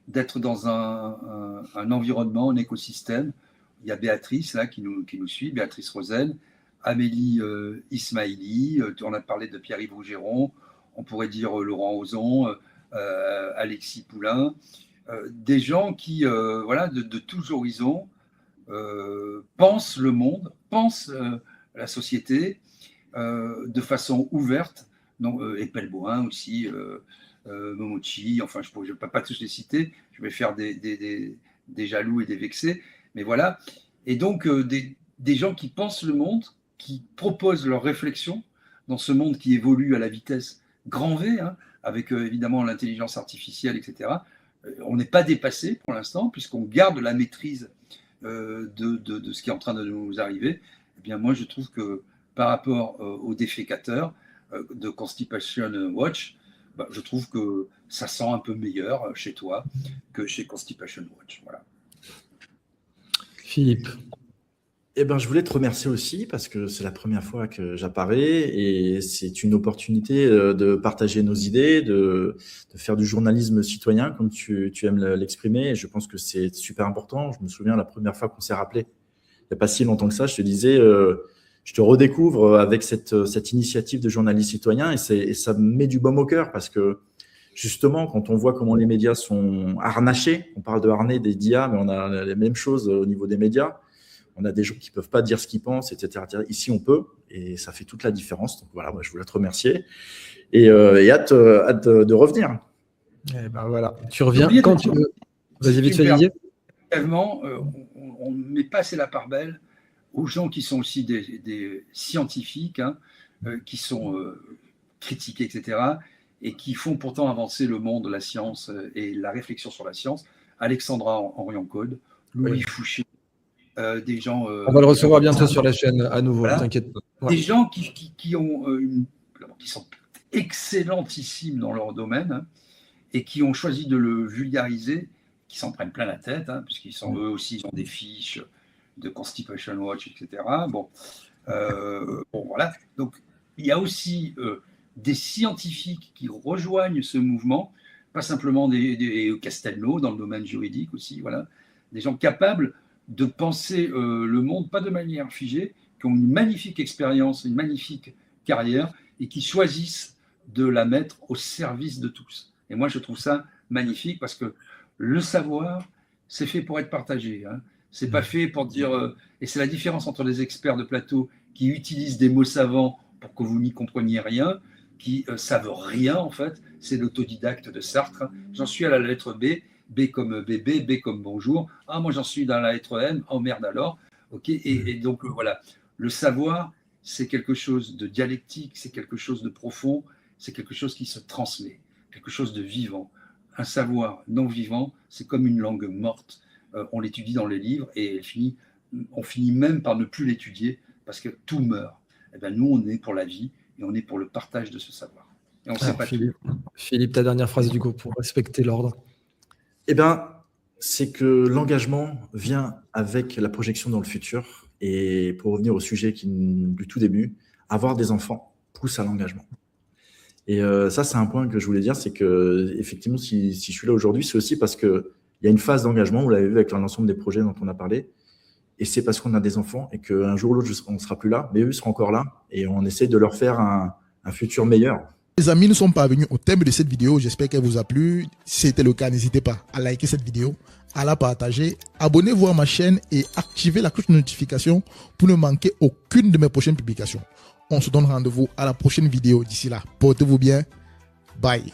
d'être dans un environnement, un écosystème. Il y a Béatrice là qui nous suit, Béatrice Rosen, Amélie Ismaili, on a parlé de Pierre-Yves Rougeron, on pourrait dire Laurent Ozon, Alexis Poulain, des gens qui, de tous horizons, pensent le monde, pensent la société de façon ouverte. Et Pelboin aussi, Momochi, enfin je ne peux pas tous les citer, je vais faire des jaloux et des vexés, mais voilà. Et donc des gens qui pensent le monde, qui proposent leurs réflexions dans ce monde qui évolue à la vitesse grand V, hein, avec évidemment l'intelligence artificielle, etc. On n'est pas dépassé pour l'instant, puisqu'on garde la maîtrise de ce qui est en train de nous arriver. Eh bien, moi, je trouve que par rapport aux défécateurs de Constipation Watch, je trouve que ça sent un peu meilleur chez toi que chez Constipation Watch. Voilà. Philippe. Eh ben, je voulais te remercier aussi parce que c'est la première fois que j'apparais et c'est une opportunité de partager nos idées, de faire du journalisme citoyen comme tu aimes l'exprimer. Et je pense que c'est super important. Je me souviens la première fois qu'on s'est rappelé, il n'y a pas si longtemps que ça, je te disais, je te redécouvre avec cette initiative de journalisme citoyen et ça me met du baume au cœur parce que justement, quand on voit comment les médias sont harnachés, on parle de harnais des DIA, mais on a les mêmes choses au niveau des médias. On a des gens qui ne peuvent pas dire ce qu'ils pensent, etc. Ici, on peut, et ça fait toute la différence. Donc voilà, moi, je voulais te remercier. Et hâte de revenir. Et ben voilà, tu reviens quand tu veux. Vas-y, vite fait, Didier. On ne met pas assez la part belle aux gens qui sont aussi des scientifiques, hein, qui sont critiqués, etc., et qui font pourtant avancer le monde de la science et la réflexion sur la science. Alexandra Henrion-Code, Louis Fouché, des gens. On va le recevoir bientôt sur la chaîne à nouveau, voilà. T'inquiète pas. Ouais. Des gens qui sont excellentissimes dans leur domaine, hein, et qui ont choisi de le vulgariser, qui s'en prennent plein la tête, hein, puisqu'ils sont eux aussi, ils ont des fiches de Constipation Watch, etc. Bon, voilà. Donc, il y a aussi des scientifiques qui rejoignent ce mouvement, pas simplement des Castelnau dans le domaine juridique aussi, voilà, des gens capables de penser le monde pas de manière figée, qui ont une magnifique expérience, une magnifique carrière et qui choisissent de la mettre au service de tous. Et moi, je trouve ça magnifique parce que le savoir, c'est fait pour être partagé. Hein. C'est pas fait pour dire... et c'est la différence entre les experts de plateau qui utilisent des mots savants pour que vous n'y compreniez rien, qui savent rien en fait. C'est l'autodidacte de Sartre. J'en suis à la lettre B. B comme bébé, B comme bonjour. Ah, moi, j'en suis dans la lettre N. Oh, merde alors. OK. Et donc, voilà. Le savoir, c'est quelque chose de dialectique, c'est quelque chose de profond, c'est quelque chose qui se transmet, quelque chose de vivant. Un savoir non vivant, c'est comme une langue morte. On l'étudie dans les livres et on finit même par ne plus l'étudier parce que tout meurt. Eh bien, nous, on est pour la vie et on est pour le partage de ce savoir. Et on sait pas Philippe, ta dernière phrase du coup pour respecter l'ordre. Eh bien, c'est que l'engagement vient avec la projection dans le futur. Et pour revenir au sujet du tout début, avoir des enfants pousse à l'engagement. Et ça, c'est un point que je voulais dire, c'est que effectivement, si je suis là aujourd'hui, c'est aussi parce qu'il y a une phase d'engagement, vous l'avez vu avec l'ensemble des projets dont on a parlé, et c'est parce qu'on a des enfants et qu'un jour ou l'autre, on ne sera plus là, mais eux seront encore là, et on essaie de leur faire un futur meilleur. Les amis, nous sommes parvenus au thème de cette vidéo. J'espère qu'elle vous a plu. Si c'était le cas, n'hésitez pas à liker cette vidéo, à la partager, abonnez-vous à ma chaîne et activez la cloche de notification pour ne manquer aucune de mes prochaines publications. On se donne rendez-vous à la prochaine vidéo. D'ici là, portez-vous bien. Bye.